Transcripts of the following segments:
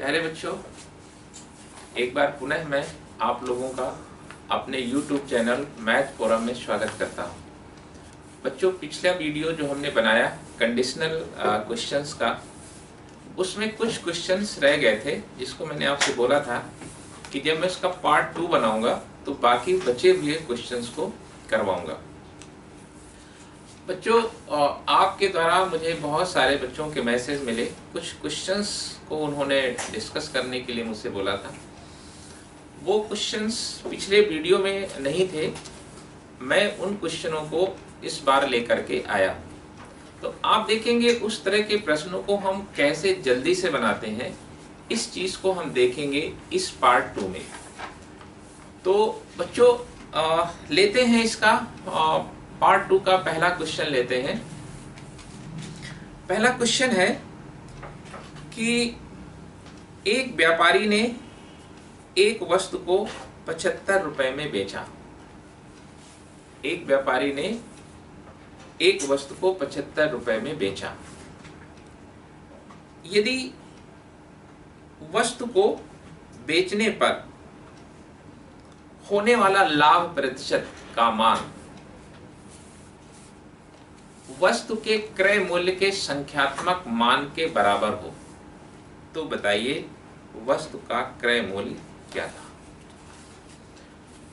प्यारे बच्चों, एक बार पुनः मैं आप लोगों का अपने YouTube चैनल मैथ फोरम में स्वागत करता हूं। बच्चों, पिछला वीडियो जो हमने बनाया कंडीशनल क्वेश्चंस का, उसमें कुछ क्वेश्चंस रह गए थे जिसको मैंने आपसे बोला था कि जब मैं उसका पार्ट 2 बनाऊंगा तो बाकी बचे हुए क्वेश्चंस को करवाऊंगा। बच्चों, आपके द्वारा मुझे बहुत सारे बच्चों के मैसेज मिले, कुछ क्वेश्चंस को उन्होंने डिस्कस करने के लिए मुझसे बोला था। वो क्वेश्चंस पिछले वीडियो में नहीं थे, मैं उन क्वेश्चनों को इस बार लेकर के आया। तो आप देखेंगे उस तरह के प्रश्नों को हम कैसे जल्दी से बनाते हैं, इस चीज को हम देखेंगे इस पार्ट 2 में। तो बच्चों, लेते हैं इसका पार्ट 2 का पहला क्वेश्चन लेते हैं। पहला क्वेश्चन है कि एक व्यापारी ने एक वस्तु को 75 रुपए में बेचा। एक व्यापारी ने एक वस्तु को 75 रुपए में बेचा। यदि वस्तु को बेचने पर होने वाला लाभ प्रतिशत का मान वस्तु के क्रय मूल्य के संख्यात्मक मान के बराबर हो, तो बताइए वस्तु का क्रय मूल्य क्या था।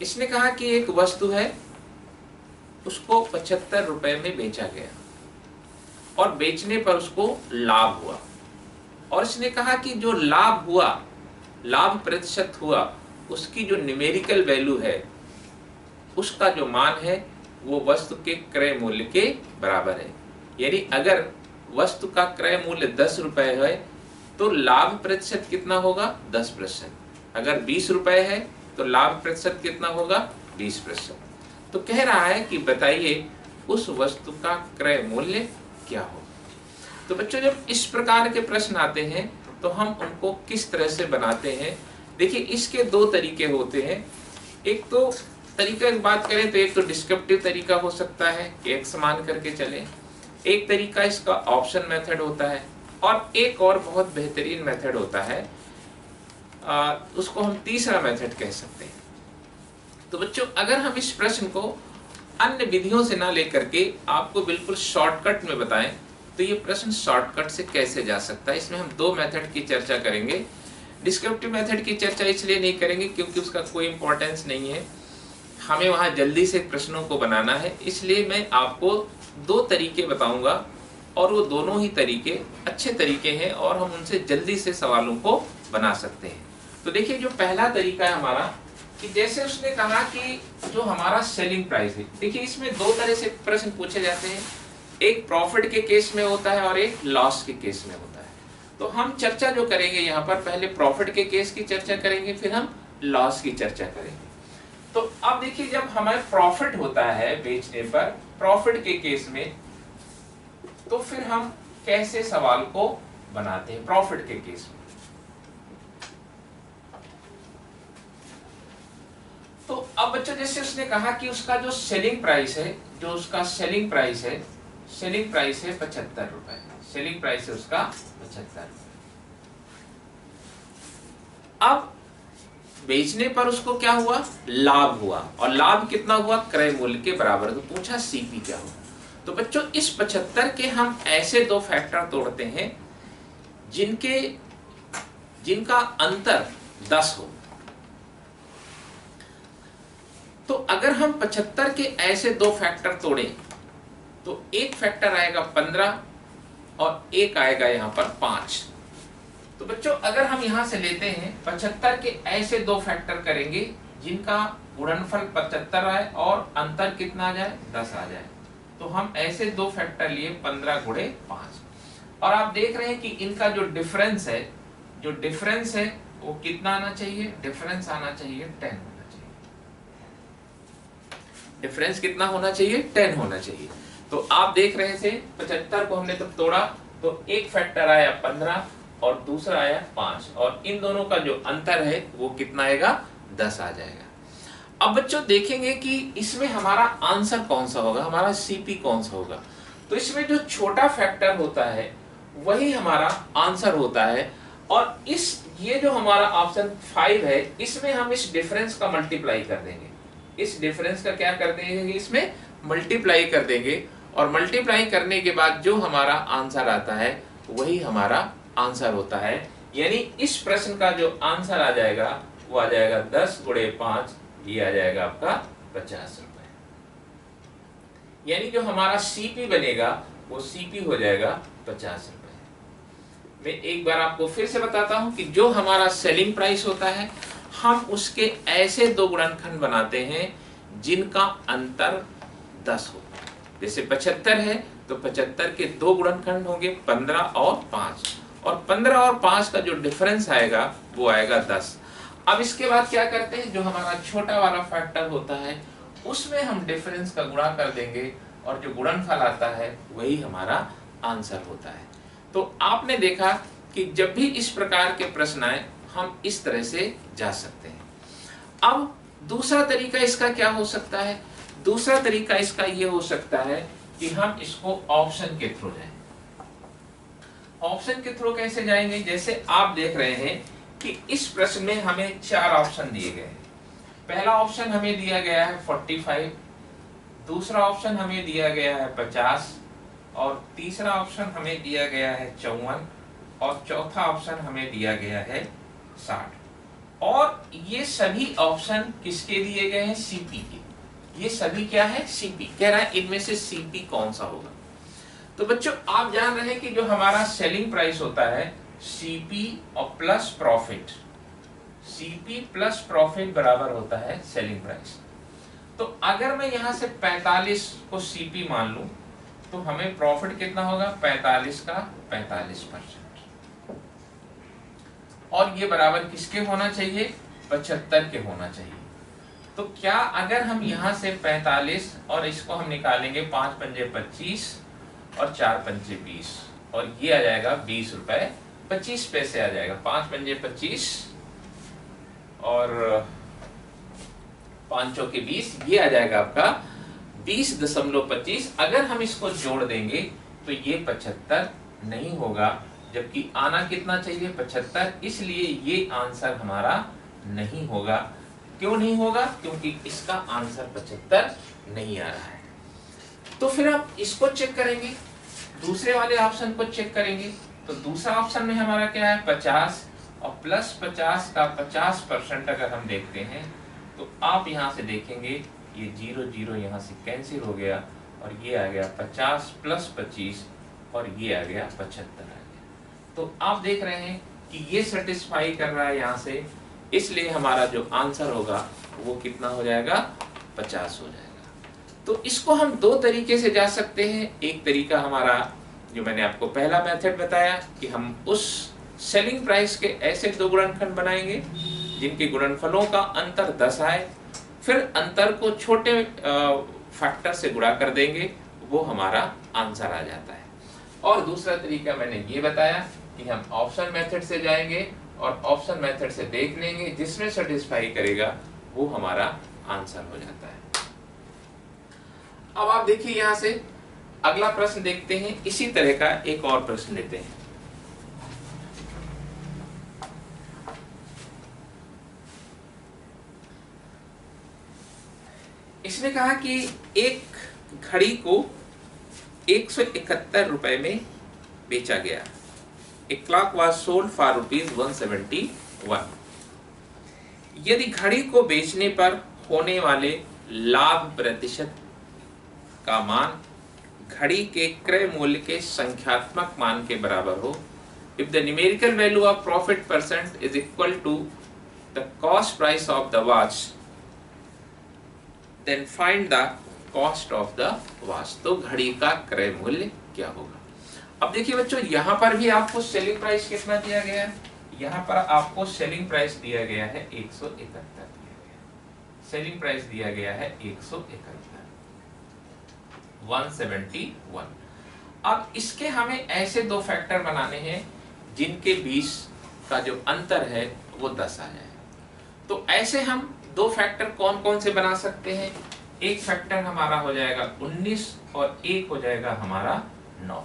इसने कहा कि एक वस्तु है, उसको 75 रुपए में बेचा गया और बेचने पर उसको लाभ हुआ, और इसने कहा कि जो लाभ हुआ, लाभ प्रतिशत हुआ, उसकी जो न्यूमेरिकल वैल्यू है, उसका जो मान है वो वस्तु के क्रय मूल्य के बराबर है। यानी अगर वस्तु का क्रय मूल्य 10 रुपए है तो लाभ प्रतिशत कितना होगा? 10%। अगर 20 रुपए है तो लाभ प्रतिशत कितना होगा? 20%। तो कह रहा है कि बताइए उस वस्तु का क्रय मूल्य क्या होगा। तो बच्चों, जब इस प्रकार के प्रश्न आते हैं तो हम उनको किस तरह से बनाते हैं, देखिए इसके दो तरीके होते हैं। एक तो तरीका की बात करें तो एक तो डिस्क्रिप्टिव तरीका हो सकता है कि एक समान करके चले, एक तरीका इसका ऑप्शन मेथड होता है, और एक और बहुत बेहतरीन मेथड होता है, उसको हम तीसरा मेथड कह सकते हैं। तो बच्चों, अगर हम इस प्रश्न को अन्य विधियों से ना लेकर के आपको बिल्कुल शॉर्टकट में बताएं तो ये प्रश्न शॉर्टकट से कैसे जा सकता है, इसमें हम दो मेथड की चर्चा करेंगे। डिस्क्रिप्टिव मेथड की चर्चा इसलिए नहीं करेंगे क्योंकि उसका कोई इंपॉर्टेंस नहीं है, हमें वहां जल्दी से प्रश्नों को बनाना है, इसलिए मैं आपको दो तरीके बताऊंगा और वो दोनों ही तरीके अच्छे तरीके हैं और हम उनसे जल्दी से सवालों को बना सकते हैं। तो देखिए, जो पहला तरीका है हमारा, कि जैसे उसने कहा कि जो हमारा सेलिंग प्राइस है, देखिए इसमें दो तरह से प्रश्न पूछे जाते हैं, एक प्रॉफिट के केस में होता है और एक लॉस के केस में होता है। तो हम चर्चा जो करेंगे यहाँ पर, पहले प्रॉफिट के केस की चर्चा करेंगे, फिर हम लॉस की चर्चा करेंगे। तो अब देखिए, जब हमें प्रॉफिट होता है बेचने पर, प्रॉफिट के केस में, तो फिर हम कैसे सवाल को बनाते हैं प्रॉफिट के केस में। तो अब बच्चों, जैसे उसने कहा कि उसका जो सेलिंग प्राइस है, जो उसका सेलिंग प्राइस है 75 रुपए, सेलिंग प्राइस है उसका 75। अब बेचने पर उसको क्या हुआ? लाभ हुआ, और लाभ कितना हुआ? क्रय मूल्य के बराबर। तो पूछा सीपी क्या हुआ। तो बच्चों, इस 75 के हम ऐसे दो फैक्टर तोड़ते हैं जिनका अंतर 10 हो। तो अगर हम 75 के ऐसे दो फैक्टर तोड़ें तो एक फैक्टर आएगा 15 और एक आएगा यहाँ पर 5। तो बच्चों, अगर हम यहां से लेते हैं 75 के ऐसे दो फैक्टर करेंगे जिनका गुणनफल 75 आए और अंतर कितना आ जाए? 10 आ जाए। तो हम ऐसे दो फैक्टर लिए 15 गुणे 5, और आप देख रहे हैं कि इनका जो डिफरेंस है वो कितना आना चाहिए? डिफरेंस आना चाहिए 10 होना चाहिए। डिफरेंस कितना होना चाहिए? 10 होना चाहिए। तो आप देख रहे थे 75 को हमने तब तोड़ा तो एक फैक्टर आया 15 और दूसरा आया 5, और इन दोनों का जो अंतर है वो कितना आएगा? 10 आ जाएगा। अब बच्चों देखेंगे कि इसमें हमारा आंसर कौन सा होगा, हमारा सीपी कौन सा होगा। तो इसमें जो छोटा फैक्टर होता है वही हमारा आंसर होता है, और ये जो हमारा ऑप्शन 5 है, इसमें हम इस डिफरेंस का मल्टीप्लाई कर देंगे। इस डिफरेंस का क्या कर देंगे, इसमें मल्टीप्लाई कर देंगे, और मल्टीप्लाई करने के बाद जो हमारा आंसर आता है वही हमारा आंसर होता है। यानी इस प्रश्न का जो आंसर आ जाएगा वो आ जाएगा 10 गुणे 5, ये आ जाएगा आपका 50 रुपए। यानी जो हमारा सीपी बनेगा वो सीपी हो जाएगा 50 रुपए। मैं एक बार आपको फिर से बताता हूं कि जो हमारा सेलिंग प्राइस होता है, हम उसके ऐसे दो गुणनखंड बनाते हैं जिनका अंतर 10 हो। जैसे 75 है तो 75 के दो गुणनखंड होंगे 15 और 5, और 15 और 5 का जो डिफरेंस आएगा वो आएगा 10। अब इसके बाद क्या करते हैं, जो हमारा छोटा वाला फैक्टर होता है उसमें हम डिफरेंस का गुणा कर देंगे, और जो गुणनफल आता है वही हमारा आंसर होता है। तो आपने देखा कि जब भी इस प्रकार के प्रश्न आए हम इस तरह से जा सकते हैं। अब दूसरा तरीका इसका क्या हो सकता है, दूसरा तरीका इसका ये हो सकता है कि हम इसको ऑप्शन के थ्रू जाएं। ऑप्शन के थ्रू कैसे जाएंगे, जैसे आप देख रहे हैं कि इस प्रश्न में हमें 4 ऑप्शन दिए गए हैं। पहला ऑप्शन हमें दिया गया है 45, दूसरा ऑप्शन हमें दिया गया है 50, और तीसरा ऑप्शन हमें दिया गया है 54, और चौथा ऑप्शन हमें दिया गया है 60। और ये सभी ऑप्शन किसके दिए गए हैं, सीपी के। ये सभी क्या है, सीपी। कह रहा है इनमें से सीपी कौन सा होगा। तो बच्चों आप जान रहे हैं कि जो हमारा सेलिंग प्राइस होता है सीपी और plus profit, CP plus profit बराबर होता है सेलिंग प्राइस। तो अगर मैं यहां से 45 को सीपी मान लूं तो हमें प्रॉफिट कितना होगा, 45 का 45%, और ये बराबर किसके होना चाहिए, 75 के होना चाहिए। तो क्या अगर हम यहां से 45 और इसको हम निकालेंगे 5 पंजे 25 और 4 पंजे 20, और ये आ जाएगा 20 रुपए 25 पैसे आ जाएगा। 5 पंजे 25 और 5 चौके 20, ये आ जाएगा आपका 20.25। अगर हम इसको जोड़ देंगे तो ये 75 नहीं होगा, जबकि आना कितना चाहिए, 75। इसलिए ये आंसर हमारा नहीं होगा। क्यों नहीं होगा, क्योंकि इसका आंसर 75 नहीं आ रहा है। तो फिर हम इसको चेक करेंगे, दूसरे वाले ऑप्शन को चेक करेंगे। तो दूसरा ऑप्शन में हमारा क्या है, 50, और प्लस 50 का 50% अगर हम देखते हैं तो आप यहां से देखेंगे ये 0 0 यहाँ से कैंसिल हो गया, और ये आ गया 50 प्लस 25, और ये आ गया 75 आ गया। तो आप देख रहे हैं कि ये सेटिस्फाई कर रहा है यहाँ से, इसलिए हमारा जो आंसर होगा वो कितना हो जाएगा, 50 हो जाएगा। तो इसको हम दो तरीके से जा सकते हैं। एक तरीका हमारा जो मैंने आपको पहला मेथड बताया कि हम उस सेलिंग प्राइस के ऐसे दो गुणनखंड बनाएंगे जिनके गुणनफलों का अंतर 10 आए, फिर अंतर को छोटे फैक्टर से गुणा कर देंगे, वो हमारा आंसर आ जाता है। और दूसरा तरीका मैंने ये बताया कि हम ऑप्शन मेथड से जाएंगे और ऑप्शन मेथड से देख लेंगे, जिसमें सेटिस्फाई करेगा वो हमारा आंसर हो जाता है। अब आप देखिए यहां से अगला प्रश्न देखते हैं। इसी तरह का एक और प्रश्न लेते हैं। इसने कहा कि एक घड़ी को 171 रुपए में बेचा गया। A clock was sold for ₹171। यदि घड़ी को बेचने पर होने वाले लाभ प्रतिशत का मान घड़ी के क्रय मूल्य के संख्यात्मक मान के बराबर हो, if the numerical value of profit percent is equal to the cost price of the watch, then find the cost of the watch। तो घड़ी का क्रय मूल्य क्या होगा। अब देखिए बच्चों, यहाँ पर भी आपको सेलिंग प्राइस कितना दिया गया है, यहाँ पर आपको सेलिंग प्राइस दिया गया है 171, सेलिंग प्राइस दिया गया है 171, 171। अब इसके हमें ऐसे दो फैक्टर बनाने हैं जिनके बीच का जो अंतर है वो 10 आ जाए। तो ऐसे हम दो फैक्टर कौन कौन से बना सकते हैं। एक फैक्टर हमारा हो जाएगा 19 और एक हो जाएगा हमारा 9।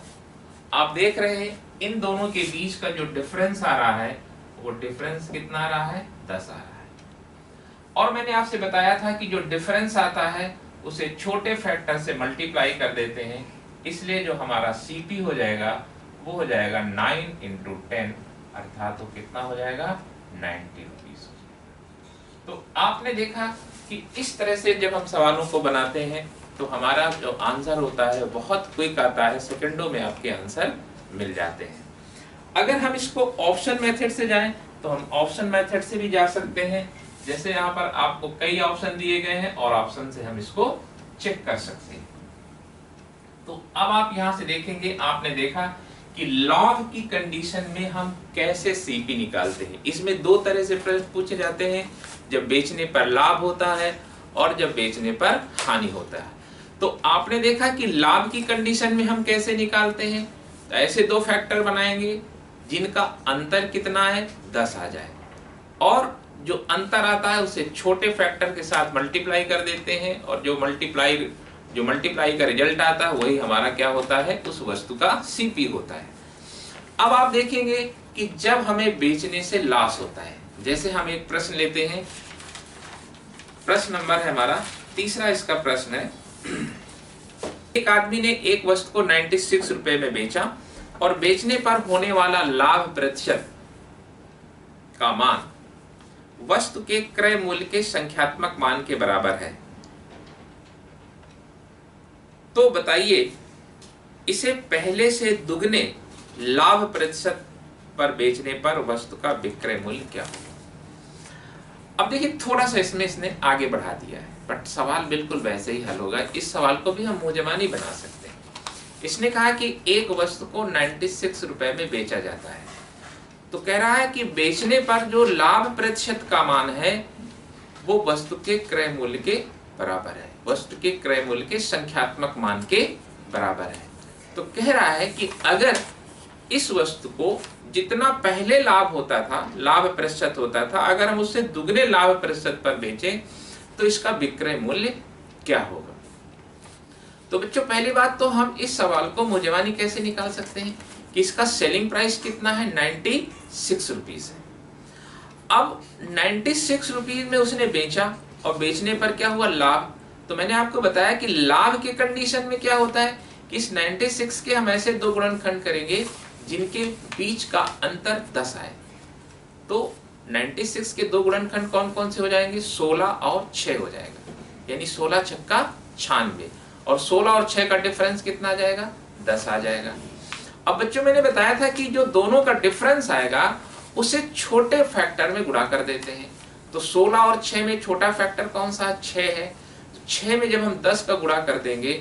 आप देख रहे हैं इन दोनों के बीच का जो डिफरेंस आ रहा है वो डिफरेंस कितना आ रहा है, 10 आ रहा है। और मैंने आपसे बताया था कि जो डिफरेंस आता है उसे छोटे फैक्टर से मल्टीप्लाई कर देते हैं, इसलिए जो हमारा सीपी हो जाएगा वो हो जाएगा 9 इंटू 10, अर्थात वो कितना हो जाएगा, 90 रुपीज। तो आपने देखा कि इस तरह से जब हम सवालों को बनाते हैं तो हमारा जो आंसर होता है बहुत क्विक आता है, सेकंडों में आपके आंसर मिल जाते हैं। अगर हम इसको ऑप्शन मेथड से जाएं तो हम ऑप्शन मेथड से भी जा सकते हैं। जैसे यहाँ पर आपको कई ऑप्शन दिए गए हैं और ऑप्शन से हम इसको चेक कर सकते हैं। तो अब आप यहाँ से देखेंगे, आपने देखा कि लाभ की कंडीशन में हम कैसे सीपी निकालते हैं। इसमें दो तरह से प्रश्न पूछे जाते हैं, जब बेचने पर लाभ होता है और जब बेचने पर हानि होता है। तो आपने देखा कि लाभ की कंडीशन में हम कैसे निकालते हैं, तो ऐसे दो फैक्टर बनाएंगे जिनका अंतर कितना है, 10 आ जाए, और जो अंतर आता है उसे छोटे फैक्टर के साथ मल्टीप्लाई कर देते हैं, और जो मल्टीप्लाई का रिजल्ट आता है वही हमारा क्या होता है, उस वस्तु का सीपी होता है। अब आप देखेंगे कि जब हमें बेचने से लॉस होता है, जैसे हम एक प्रश्न लेते हैं, प्रश्न नंबर है हमारा तीसरा, इसका प्रश्न है, एक आदमी ने एक वस्तु को 96 रुपए में बेचा और बेचने पर होने वाला लाभ प्रतिशत का मान वस्तु के क्रय मूल्य के संख्यात्मक मान के बराबर है। तो बताइए इसे पहले से दुगने लाभ प्रतिशत पर बेचने पर वस्तु का विक्रय मूल्य क्या होगा। अब देखिए थोड़ा सा इसमें इसने आगे बढ़ा दिया है, बट सवाल बिल्कुल वैसे ही हल होगा। इस सवाल को भी हम मुंहजबानी बना सकते हैं। इसने कहा कि एक वस्तु को 96 रुपए में बेचा जाता है, तो कह रहा है कि बेचने पर जो लाभ प्रतिशत का मान है वो वस्तु के क्रय मूल्य के बराबर है, वस्तु के क्रय मूल्य के संख्यात्मक मान के बराबर है। तो कह रहा है कि अगर इस वस्तु को जितना पहले लाभ होता था, लाभ प्रतिशत होता था, अगर हम उससे दुगने लाभ प्रतिशत पर बेचें तो इसका विक्रय मूल्य क्या होगा। तो बच्चों पहली बात तो हम इस सवाल को मुंहजबानी कैसे निकाल सकते हैं कि इसका सेलिंग प्राइस कितना है, 96 रुपीज है। अब 96 रुपीज में उसने बेचा और बेचने पर क्या हुआ, लाभ। तो मैंने आपको बताया कि लाभ के कंडीशन में क्या होता है कि इस 96 के हम ऐसे दो गुणनखंड करेंगे जिनके बीच का अंतर 10 आए। तो 96 के दो गुणनखंड कौन कौन से हो जाएंगे, 16 और 6 हो जाएगा, यानी 16 छक्का 96, और 16 और 6 का डिफरेंस कितना आ जाएगा, 10 आ जाएगा। अब बच्चों मैंने बताया था कि जो दोनों का डिफरेंस आएगा उसे छोटे फैक्टर में गुणा कर देते हैं। तो 16 और 6 में छोटा फैक्टर कौन सा, 6 है। तो 6 में जब हम 10 का गुणा कर देंगे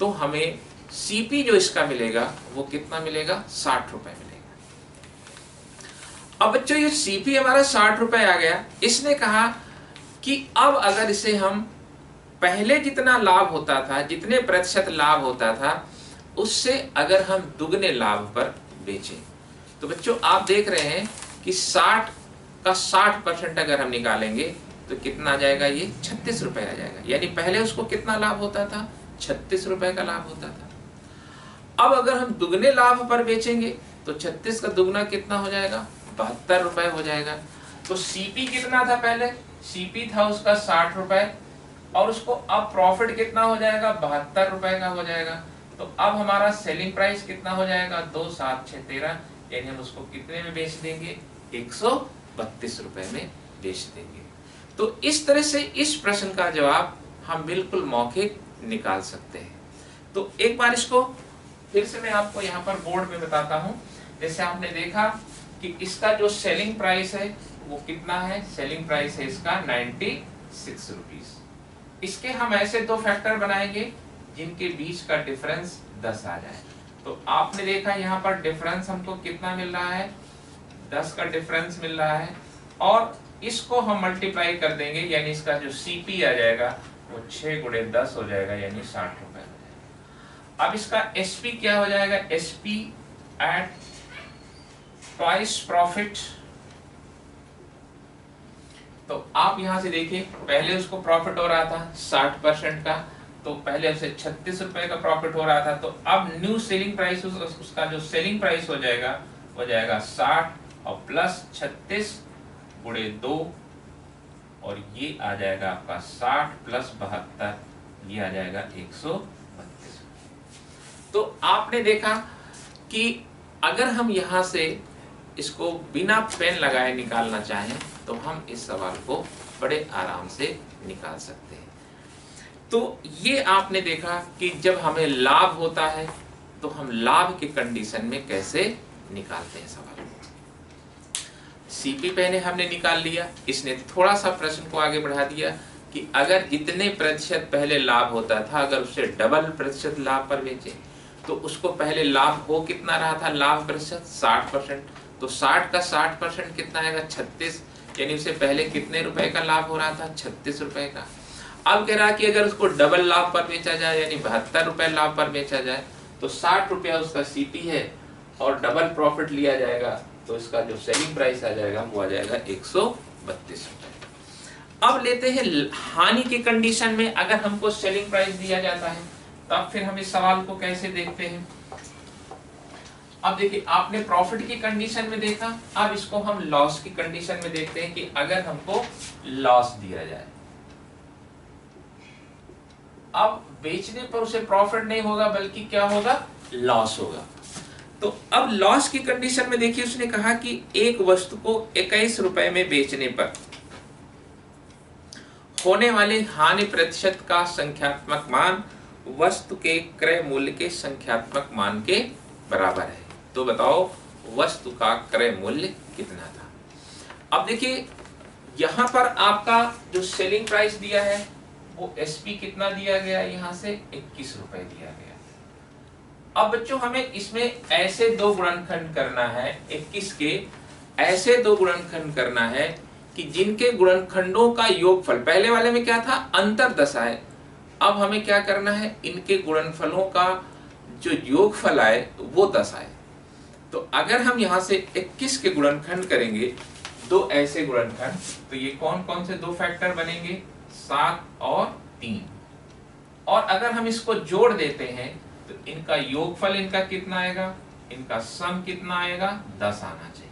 तो हमें सीपी जो इसका मिलेगा वो कितना मिलेगा, 60 रुपए मिलेगा। अब बच्चों ये सीपी हमारा 60 रुपए आ गया। इसने कहा कि अब अगर इसे हम पहले जितना लाभ होता था, जितने प्रतिशत लाभ होता था, उससे अगर हम दुगने लाभ पर बेचें, तो बच्चों आप देख रहे हैं कि 60 का 60% अगर हम निकालेंगे तो कितना आ जाएगा, ये 36 रुपए आ जाएगा। यानी पहले उसको कितना लाभ होता था, 36 रुपए का लाभ होता था। अब अगर हम दुगने लाभ पर बेचेंगे तो 36 का दुगना कितना हो जाएगा, 72 रुपए हो जाएगा। तो सीपी कितना था, पहले सीपी था उसका 60 रुपए, और उसको अब प्रॉफिट कितना हो जाएगा, 72 रुपए का हो जाएगा। तो अब हमारा सेलिंग प्राइस कितना हो जाएगा, 2 7 6 13, यानी हम उसको कितने में बेच देंगे, 132 रुपए में बेच देंगे। तो इस तरह से इस प्रश्न का जवाब हम बिल्कुल मौखिक निकाल सकते हैं। तो एक बार इसको फिर से मैं आपको यहाँ पर बोर्ड में बताता हूँ। जैसे आपने देखा कि इसका जो सेलिंग प्राइस है वो कितना है, सेलिंग प्राइस है इसका 96 रुपीज। इसके हम ऐसे दो फैक्टर बनाएंगे जिनके बीच का डिफरेंस 10 आ जाए। तो आपने देखा यहाँ पर डिफरेंस हमको कितना मिल रहा है, 10 का डिफरेंस मिल रहा है, और इसको हम मल्टीप्लाई कर देंगे, यानी इसका जो सीपी आ जाएगा वो 6 गुणे 10 हो जाएगा, यानी 60 रुपए हो जाएगा। अब इसका एसपी क्या हो जाएगा, एसपी एट ट्वाइस प्रॉफिट। तो आप यहां से देखिए, पहले उसको प्रॉफिट हो रहा था 60% का, तो पहले उसे 36 रुपए का प्रॉफिट हो रहा था, तो अब न्यू सेलिंग प्राइस उसका जो सेलिंग प्राइस हो जाएगा वो जाएगा 60 और प्लस 36 गुणे 2, और ये आ जाएगा आपका 60 प्लस 72, ये आ जाएगा 132। तो आपने देखा कि अगर हम यहां से इसको बिना पेन लगाए निकालना चाहें तो हम इस सवाल को बड़े आराम से निकाल सकते हैं। तो ये आपने देखा कि जब हमें लाभ होता है तो हम लाभ के कंडीशन में कैसे निकालते हैं सवाल को। सीपी पहले हमने निकाल लिया, इसने थोड़ा सा प्रश्न को आगे बढ़ा दिया कि अगर इतने प्रतिशत पहले लाभ होता था, अगर उससे डबल प्रतिशत लाभ पर बेचे तो उसको पहले लाभ हो कितना रहा था, लाभ प्रतिशत 60%, तो 60 का 60% कितना आएगा 36, यानी उसे पहले कितने रुपए का लाभ हो रहा था 36 रुपए का। अब कह रहा कि अगर उसको डबल लाभ पर बेचा जाए यानी 72 रुपए लाभ पर बेचा जाए तो 60 रुपया उसका सीपी है और डबल प्रॉफिट लिया जाएगा तो इसका जो सेलिंग प्राइस आ जाएगा वो आ जाएगा 132 रुपए। अब लेते हैं हानि की कंडीशन में, अगर हमको सेलिंग प्राइस दिया जाता है तब फिर हम इस सवाल को कैसे देखते हैं। अब देखिए आपने प्रॉफिट की कंडीशन में देखा, अब इसको हम लॉस की कंडीशन में देखते हैं कि अगर हमको लॉस दिया जाए, अब बेचने पर उसे प्रॉफिट नहीं होगा बल्कि क्या होगा, लॉस होगा। तो अब लॉस की कंडीशन में देखिए उसने कहा कि एक वस्तु को 21 रुपए में बेचने पर होने वाले हानि प्रतिशत का संख्यात्मक मान वस्तु के क्रय मूल्य के संख्यात्मक मान के बराबर है। तो बताओ वस्तु का क्रय मूल्य कितना था। अब देखिए यहां पर आपका जो सेलिंग प्राइस दिया है वो एसपी कितना दिया गया, यहां से 21 रुपए दिया गया। अब बच्चों हमें इसमें ऐसे दो गुणनखंड करना है, 21 के ऐसे दो गुणनखंड करना है कि जिनके गुणनखंडों का योगफल, पहले वाले में क्या था अंतर दशा है, अब हमें क्या करना है इनके गुणनफलों का जो योगफल आए वो 10 आए। तो अगर हम यहां से 21 के गुणनखंड करेंगे दो ऐसे गुणनखंड, तो ये कौन कौन से दो फैक्टर बनेंगे, 7 और 3, और अगर हम इसको जोड़ देते हैं तो इनका योगफल इनका कितना आएगा, इनका सम कितना आएगा 10 आना चाहिए।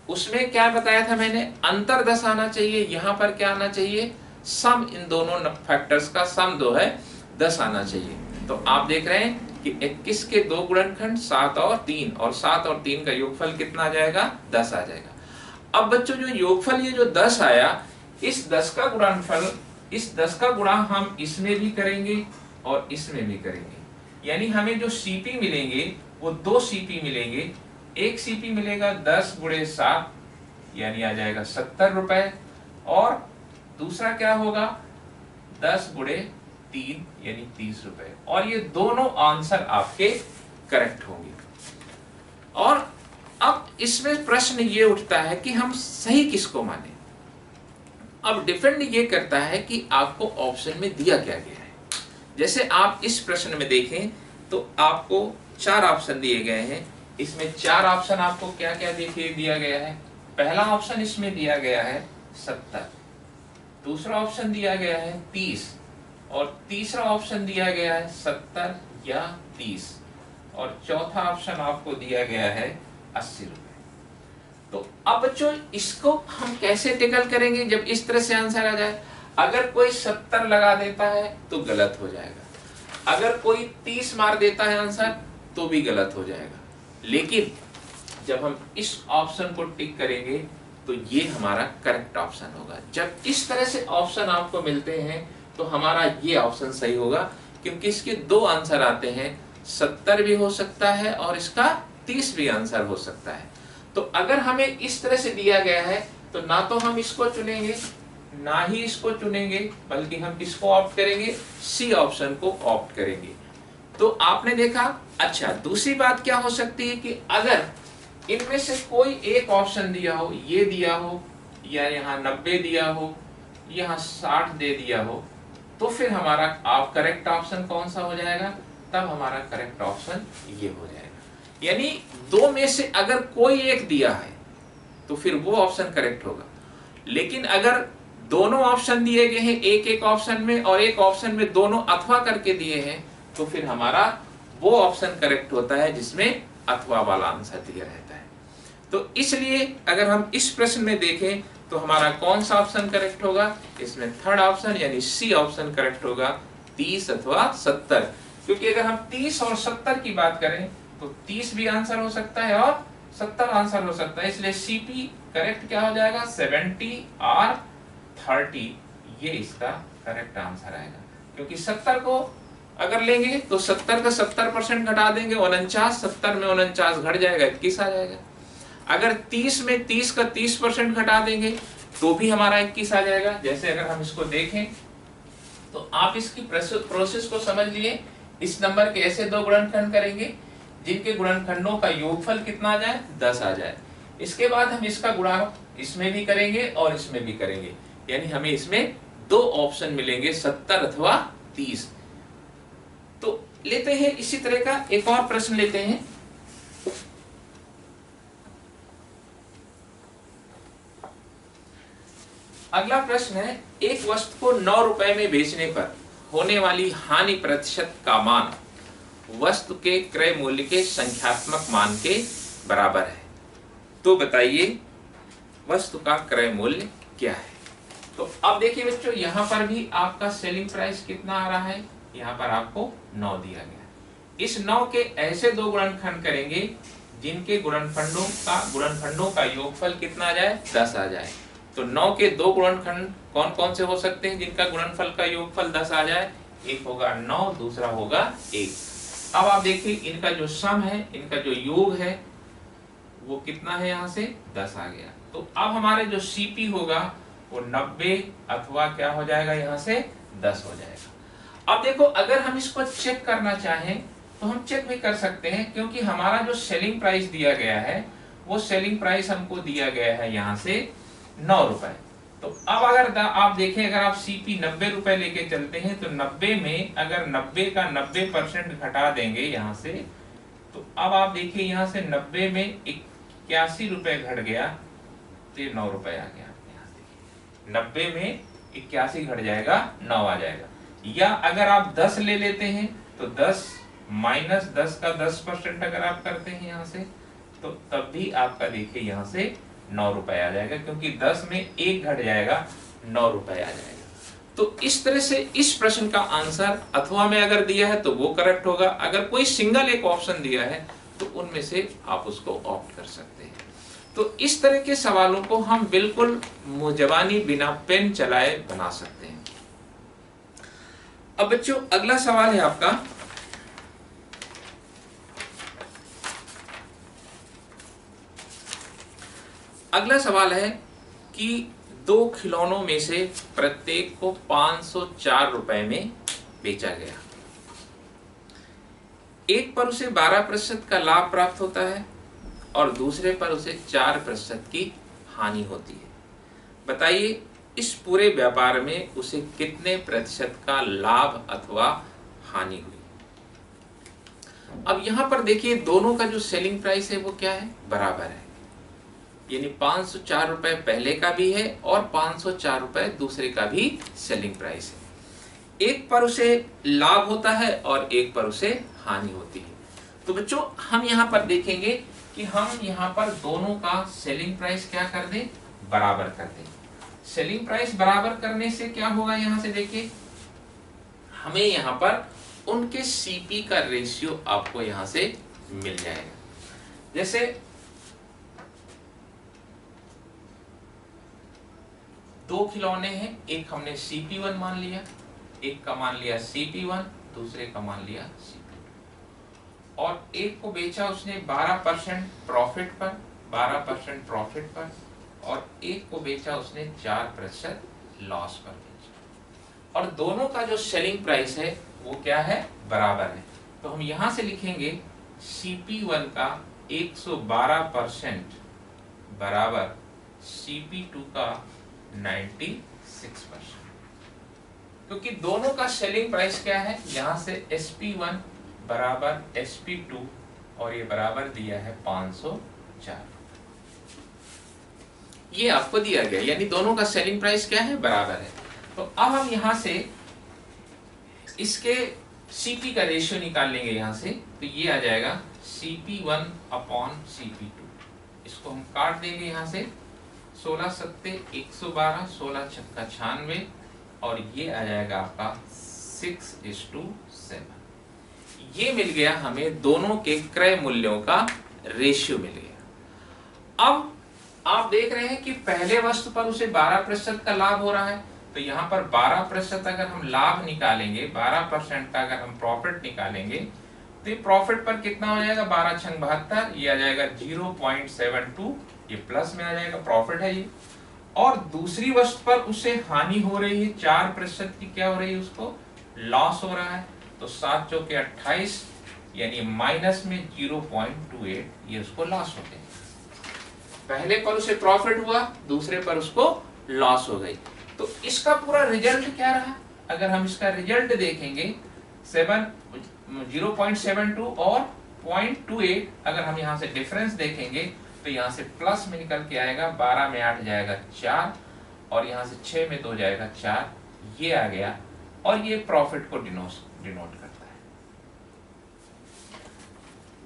उसमें क्या बताया था मैंने, अंतर 10 आना चाहिए, यहां पर क्या आना चाहिए, सम, इन दोनों फैक्टर्स का सम 2 है 10 आना चाहिए। तो आप देख रहे हैं कि 21 के दो गुणनखंड 7 और 3, और 7 और 3 का योगफल कितना आ जाएगा 10 आ जाएगा। अब बच्चों जो योगफल ये जो 10 आया, इस 10 का गुणनफल, इस 10 का गुणा हम इसमें भी करेंगे और इसमें भी करेंगे, यानी हमें जो सीपी मिलेंगे वो दो सीपी मिलेंगे। एक सीपी मिलेगा 10 गुणे 7 यानी आ जाएगा 70 रुपए, और दूसरा क्या होगा 10 गुणे 3 यानी 30 रुपए, और ये दोनों आंसर आपके करेक्ट होंगे। और अब इसमें प्रश्न ये उठता है कि हम सही किसको माने। अब डिपेंड ये करता है कि आपको ऑप्शन में दिया क्या गया है। जैसे आप इस प्रश्न में देखें तो आपको 4 ऑप्शन दिए गए हैं, इसमें 4 ऑप्शन आपको क्या क्या देखिए दिया गया है। पहला ऑप्शन इसमें दिया गया है 70, दूसरा ऑप्शन दिया गया है 30, और तीसरा ऑप्शन दिया गया है 70 या 30, और चौथा ऑप्शन आपको दिया गया है 80 रुपए। तो अब बच्चों इसको हम कैसे टेकल करेंगे जब इस तरह से आंसर आ जाए। अगर कोई 70 लगा देता है तो गलत हो जाएगा, अगर कोई 30 मार देता है आंसर तो भी गलत हो जाएगा, लेकिन जब हम इस ऑप्शन को टिक करेंगे तो ये हमारा करेक्ट ऑप्शन होगा। जब इस तरह से ऑप्शन आपको मिलते हैं तो हमारा ये ऑप्शन सही होगा, क्योंकि इसके दो आंसर आते हैं, 70 भी हो सकता है और इसका 30 भी आंसर हो सकता है। तो अगर हमें इस तरह से दिया गया है तो ना तो हम इसको चुनेंगे ना ही इसको चुनेंगे, बल्कि हम इसको ऑप्ट करेंगे, सी ऑप्शन को ऑप्ट करेंगे। तो आपने देखा। अच्छा, दूसरी बात क्या हो सकती है कि अगर इनमें से कोई एक ऑप्शन दिया हो, ये दिया हो, या यहाँ 90 दिया हो, यहाँ 60 दे दिया हो, तो फिर हमारा आप करेक्ट ऑप्शन कौन सा हो जाएगा, तब हमारा करेक्ट ऑप्शन ये हो जाएगा। यानी दो में से अगर कोई एक दिया है तो फिर वो ऑप्शन करेक्ट होगा, लेकिन अगर दोनों ऑप्शन दिए गए हैं, एक एक ऑप्शन में, और एक ऑप्शन में दोनों अथवा करके दिए हैं, तो फिर हमारा वो ऑप्शन करेक्ट होता है जिसमें अथवा वाला आंसर दिया रहता है। तो इसलिए अगर हम इस प्रश्न में देखें तो हमारा कौन सा ऑप्शन करेक्ट होगा, इसमें थर्ड ऑप्शन यानी सी ऑप्शन करेक्ट होगा, 30 अथवा 70। क्योंकि अगर हम 30 और 70 की बात करें तो 30 भी आंसर हो सकता है और 70 आंसर हो सकता है, इसलिए सीपी करेक्ट क्या हो जाएगा, 70 और 30, ये इसका करेक्ट आंसर आएगा। क्योंकि 70 को अगर लेंगे तो 70 का 70% घटा देंगे, 49, 70 में 49 घट जाएगा, 21 आ जाएगा। अगर 30 में 30 का 30% घटा देंगे तो भी हमारा 21 आ जाएगा। जैसे अगर हम इसको देखें तो आप इसकी प्रोसेस को समझ लिए। इस नंबर के ऐसे दो गुणनखंड करेंगे जिनके गुणनखंडों का योगफल कितना आ जाए, 10 आ जाए। इसके बाद हम इसका गुणा इसमें भी करेंगे और इसमें भी करेंगे, यानी हमें इसमें दो ऑप्शन मिलेंगे, 70 अथवा 30। तो लेते हैं इसी तरह का एक और प्रश्न लेते हैं। अगला प्रश्न है, एक वस्तु को 9 रुपए में बेचने पर होने वाली हानि प्रतिशत का मान वस्तु के क्रय मूल्य के संख्यात्मक मान के बराबर है। तो बताइए वस्तु का क्रय मूल्य क्या है। तो अब देखिए बच्चों, यहाँ पर भी आपका सेलिंग प्राइस कितना आ रहा है, यहाँ पर आपको 9 दिया गया। इस 9 के ऐसे दो गुणनखंड करेंगे जिनके गुणनखंडों का योगफल कितना आ जाए, 10 आ जाए। तो 9 के दो गुणनखंड कौन कौन से हो सकते हैं जिनका गुणनफल का योगफल 10 आ जाए, एक होगा 9, दूसरा होगा 1। अब आप देखिए इनका जो सम है, इनका जो योग है वो कितना है, यहाँ से 10 आ गया। तो अब हमारे जो सीपी होगा वो 90 अथवा क्या हो जाएगा, यहाँ से 10 हो जाएगा। अब देखो अगर हम इसको चेक करना चाहें तो हम चेक भी कर सकते हैं, क्योंकि हमारा जो सेलिंग प्राइस दिया गया है वो सेलिंग प्राइस हमको दिया गया है यहाँ से 9 रुपए। तो अब अगर आप देखें, अगर आप सीपी 90 रुपए लेके चलते हैं तो 90 में अगर 90 का 90% घटा देंगे यहाँ से, तो अब आप देखिए यहाँ से 90 में 81 रुपए घट गया तो ये 9 रुपए आ गया। 90 में 81 घट जाएगा, 9 आ जाएगा। या अगर आप 10 ले लेते हैं तो 10 माइनस 10 का 10% अगर आप करते हैं यहाँ से, तो तब भी आपका देखिए यहाँ से 9 रुपए आ जाएगा, क्योंकि 10 में 1 घट जाएगा, 9 रुपए आ जाएगा। तो इस तरह से इस प्रश्न का आंसर अथवा में अगर दिया है तो वो करेक्ट होगा, अगर कोई सिंगल एक ऑप्शन दिया है तो उनमें से आप उसको ऑप्ट कर सकते हैं। तो इस तरह के सवालों को हम बिल्कुल मुजबानी बिना पेन चलाए बना सकते हैं। अब बच्चों अगला सवाल है आपका, अगला सवाल है कि दो खिलौनों में से प्रत्येक को 504 रुपए में बेचा गया। एक पर उसे 12% का लाभ प्राप्त होता है और दूसरे पर उसे 4% की हानि होती है। बताइए इस पूरे व्यापार में उसे कितने प्रतिशत का लाभ अथवा हानि हुई। अब यहां पर देखिए दोनों का जो सेलिंग प्राइस है वो क्या है, बराबर है, यानी 504 रुपए पहले का भी है और 504 रुपए दूसरे का भी सेलिंग प्राइस है। एक पर उसे लाभ होता है और एक पर उसे हानि होती है। तो बच्चों हम यहाँ पर देखेंगे कि हम यहाँ पर दोनों का सेलिंग प्राइस क्या कर दें, बराबर कर दें। सेलिंग प्राइस बराबर करने से क्या होगा, यहाँ से देखिए हमें यहाँ पर उनके सीपी का रेशियो आपको यहाँ से मिल जाएगा। जैसे दो खिलौने हैं, एक हमने CP1 मान लिया, एक का मान लिया CP1, दूसरे का मान लिया CP2, और एक को बेचा उसने 12% प्रॉफिट पर, 12% प्रॉफिट पर, और एक को बेचा उसने 4% लॉस पर बेचा, और दोनों का जो सेलिंग प्राइस है वो क्या है, बराबर है। तो हम यहां से लिखेंगे CP1 का 112% बराबर CP2 का 96%, क्योंकि दोनों का सेलिंग प्राइस क्या है, यहां से SP1 बराबर SP2 और ये बराबर दिया है 504। ये आपको दिया गया, यानी दोनों का सेलिंग प्राइस क्या है, बराबर है। तो अब हम यहां से इसके सीपी का रेशियो निकाल लेंगे यहां से, तो ये आ जाएगा CP1 अपॉन CP2। इसको हम काट देंगे यहां से, 16 सत्ते 112, 16 छक्का 96, और ये आ जाएगा आपका 6:7। ये मिल गया हमें दोनों के क्रय मूल्यों का रेशियो मिल गया। अब आप देख रहे हैं कि पहले वस्तु पर उसे 12% का लाभ हो रहा है, तो यहाँ पर 12% अगर हम लाभ निकालेंगे, 12% का अगर हम प्रॉफिट निकालेंगे, तो ये प्रॉफिट पर कितना हो जाएगा, 12 छंग 72, ये आ जाएगा 0.72, ये प्लस में आ जाएगा, प्रॉफिट है ये। और दूसरी वस्तु पर उसे हानि हो रही है, 4% की क्या हो रही है, उसको लॉस हो रहा है, तो 7 चौके 28, यानी माइनस में 0.28, ये उसको लॉस हो गया। पहले पर उसे प्रॉफिट हुआ, दूसरे पर उसको लॉस हो गई। तो इसका पूरा रिजल्ट क्या रहा, अगर हम इसका रिजल्ट देखेंगे 0.72 और 0.28, अगर हम यहाँ से डिफरेंस देखेंगे तो यहाँ से प्लस में निकल के आएगा, 12 में 8 जाएगा 4, और यहाँ से 6 में 2 जाएगा 4, ये आ गया, और ये प्रॉफिट को डिनोट करता है।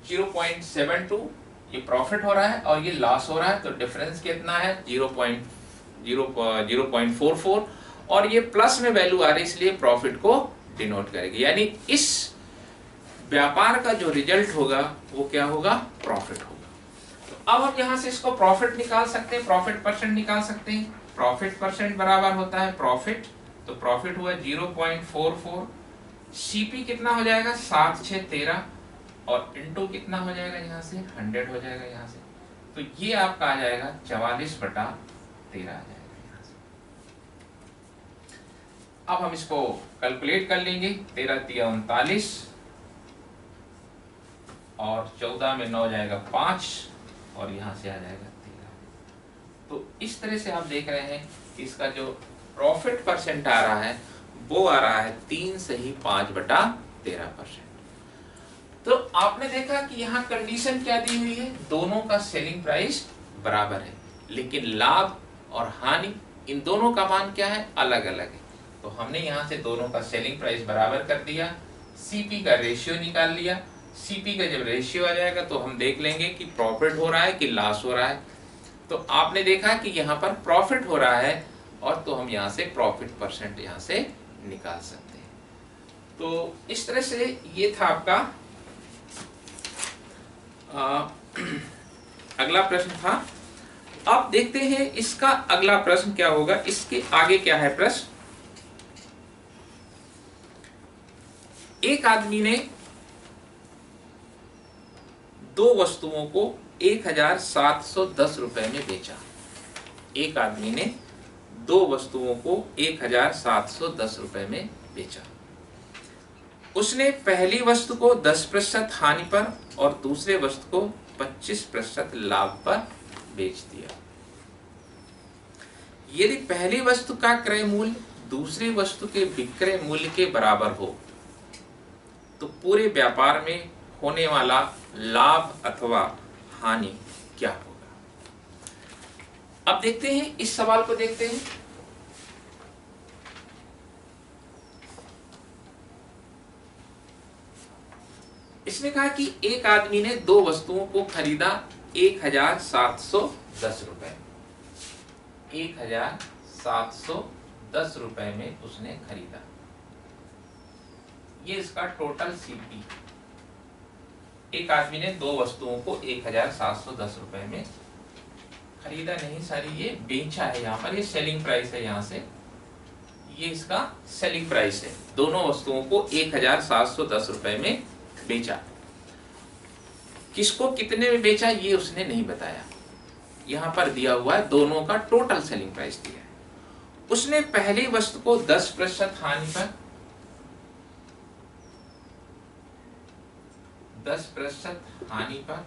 0.72 ये प्रॉफिट हो रहा है और ये लॉस हो रहा है, तो डिफरेंस कितना है, 0.44, और ये प्लस में वैल्यू आ रही है, इसलिए प्रॉफिट को डिनोट करेगी, यानी इस व्यापार का जो रिजल्ट होगा वो क्या होगा, प्रॉफिट होगा। तो अब हम यहां से इसको प्रॉफिट निकाल सकते हैं, प्रॉफिट परसेंट निकाल सकते हैं। प्रॉफिट परसेंट बराबर होता है प्रॉफिट, तो प्रॉफिट हुआ 0.44, सीपी कितना हो जाएगा, 7 6 13, और इंटू कितना हो जाएगा, यहाँ से 100 हो जाएगा यहाँ से, तो ये आपका आ जाएगा 44/13 आ जाएगा यहाँ से। अब हम इसको कैलकुलेट कर लेंगे, 13 3 39, और 14 में 9 जाएगा 5, और यहाँ से आ जाएगा 13। तो इस तरह से आप देख रहे हैं कि इसका जो प्रॉफिट परसेंट आ रहा है वो आ रहा है 3 सही 5/13%। तो आपने देखा कि यहाँ कंडीशन क्या दी हुई है, दोनों का सेलिंग प्राइस बराबर है, लेकिन लाभ और हानि इन दोनों का मान क्या है, अलग अलग है। तो हमने यहाँ से दोनों का सेलिंग प्राइस बराबर कर दिया, सीपी का रेशियो निकाल लिया। सीपी का जब रेशियो आ जाएगा तो हम देख लेंगे कि प्रॉफिट हो रहा है कि लॉस हो रहा है। तो आपने देखा कि यहाँ पर प्रॉफिट हो रहा है, और तो हम यहाँ से प्रॉफिट परसेंट यहाँ से निकाल सकते हैं। तो इस तरह से ये था आपका अगला प्रश्न था। अब देखते हैं इसका अगला प्रश्न क्या होगा, इसके आगे क्या है प्रश्न। एक आदमी ने दो वस्तुओं को 1710 रुपए में बेचा। एक आदमी ने दो वस्तुओं को 1710 रुपए में बेचा। उसने पहली वस्तु को 10% हानि पर और दूसरे वस्तु को 25% लाभ पर बेच दिया। यदि पहली वस्तु का क्रय मूल्य दूसरी वस्तु के विक्रय मूल्य के बराबर हो तो पूरे व्यापार में होने वाला लाभ अथवा हानि क्या होगा। अब देखते हैं इस सवाल को, देखते हैं। इसने कहा कि एक आदमी ने दो वस्तुओं को खरीदा 1710 रुपए, 1710 रुपए में उसने खरीदा। ये इसका टोटल सीपी। एक आदमी ने दो वस्तुओं को 1710 रुपए में खरीदा, नहीं सारी ये बेचा है। यहाँ पर ये सेलिंग प्राइस है, यहाँ से ये इसका सेलिंग प्राइस है। दोनों वस्तुओं को 1710 रुपए में बेचा। किसको कितने में बेचा ये उसने नहीं बताया। यहां पर दिया हुआ है दोनों का टोटल सेलिंग प्राइस दिया है। उसने पहली वस्तु को 10% हानि पर, 10% हानि पर,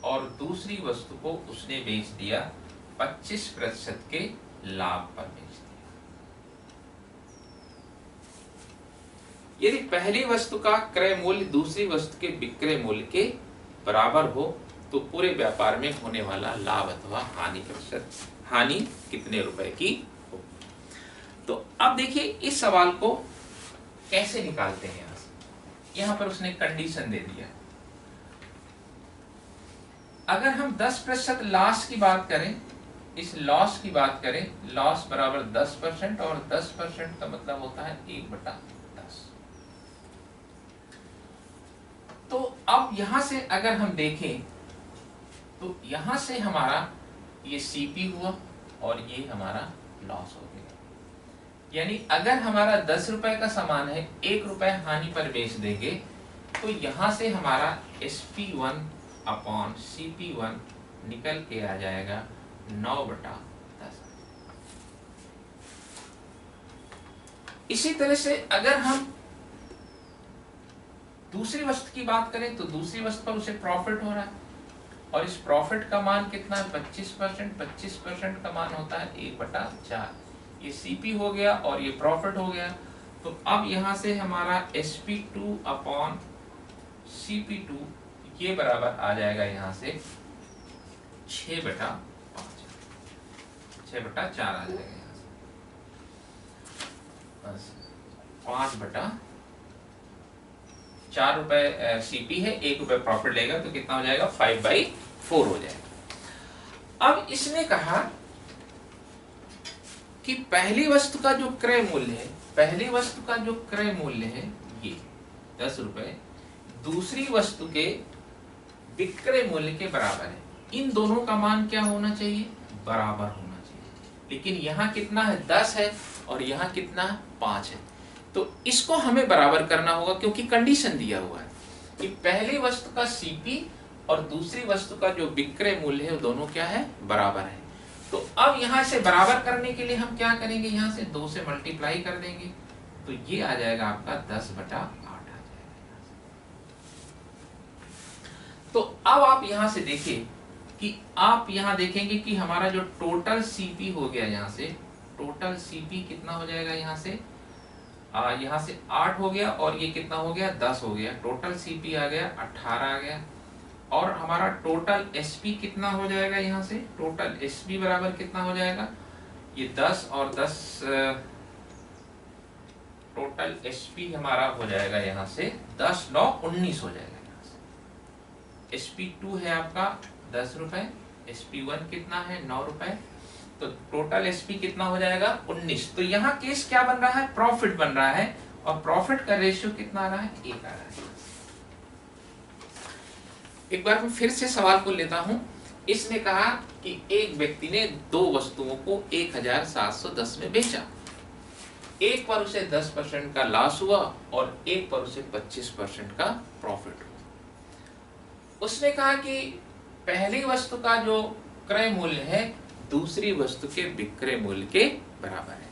और दूसरी वस्तु को उसने बेच दिया 25% के लाभ पर बेच दिया। यदि पहली वस्तु का क्रय मूल्य दूसरी वस्तु के विक्रय मूल्य के बराबर हो तो पूरे व्यापार में होने वाला लाभ अथवा हानि प्रतिशत, हानि कितने रुपए की हो। तो अब देखिए इस सवाल को कैसे निकालते हैं। यहां पर उसने कंडीशन दे दिया, अगर हम 10% लॉस की बात करें, इस लॉस की बात करें, लॉस बराबर 10% और 10% का मतलब होता है 1/10। तो अब यहां से अगर हम देखें तो यहां से हमारा ये सीपी हुआ और ये हमारा लॉस हो गया। यानी अगर हमारा 10 रुपए का सामान है, 1 रुपए हानि पर बेच देंगे, तो यहां से हमारा SP1 अपॉन CP1 निकल के आ जाएगा 9/10। इसी तरह से अगर हम दूसरी वस्तु की बात करें तो दूसरी वस्तु पर उसे प्रॉफिट हो रहा है और इस प्रॉफिट का मान कितना है 25%। 25% का मान होता है 1/4। ये CP हो गया और ये प्रॉफिट हो गया। तो अब यहां से हमारा SP2 अपॉन CP2 ये बराबर आ जाएगा यहां से 6/5। 6/4 आ जाएगा यहां से 5/4 रुपए CP है, 1 रुपए प्रॉफिट लेगा तो कितना हो जाएगा 5/4 हो जाएगा। अब इसने कहा कि पहली वस्तु का जो क्रय मूल्य है, पहली वस्तु का जो क्रय मूल्य है ये 10 रुपए, दूसरी वस्तु के विक्रय मूल्य के बराबर है। इन दोनों का मान क्या होना चाहिए, बराबर होना चाहिए। लेकिन यहाँ कितना है 10 है और यहाँ कितना 5 है, तो इसको हमें बराबर करना होगा क्योंकि कंडीशन दिया हुआ है कि पहली वस्तु का CP और दूसरी वस्तु का जो विक्रय मूल्य है वो दोनों क्या है, बराबर है। तो अब यहाँ से बराबर करने के लिए हम क्या करेंगे, यहाँ से 2 से मल्टीप्लाई कर देंगे तो ये आ जाएगा आपका 10/8 आ जाएगा। तो अब आप यहाँ से देखिए कि आप यहाँ देखेंगे कि हमारा जो टोटल CP हो गया, यहाँ से टोटल CP कितना हो जाएगा, यहाँ से 8 हो गया और ये कितना हो गया 10 हो गया। टोटल CP आ गया 18 आ गया और हमारा टोटल SP कितना हो जाएगा, यहाँ से टोटल SP बराबर कितना हो जाएगा, ये 10 और 10 टोटल SP हमारा हो जाएगा यहाँ से 10 9 19 हो जाएगा। यहाँ से SP2 है आपका 10 रुपए, SP1 कितना है 9 रुपए, तो टोटल SP कितना हो जाएगा 19। तो यहाँ केस क्या बन रहा है, प्रॉफिट बन रहा है और प्रॉफिट का रेशियो कितना आ रहा है 1 आ रहा है। एक बार मैं फिर से सवाल को लेता हूं। इसने कहा कि एक व्यक्ति ने 2 वस्तुओं को 1710 में बेचा, एक पर उसे 10% का लॉस हुआ और एक पर उसे 25% का प्रॉफिट हुआ। उसने कहा कि पहली वस्तु का जो क्रय मूल्य है दूसरी वस्तु के विक्रय मूल्य के बराबर है।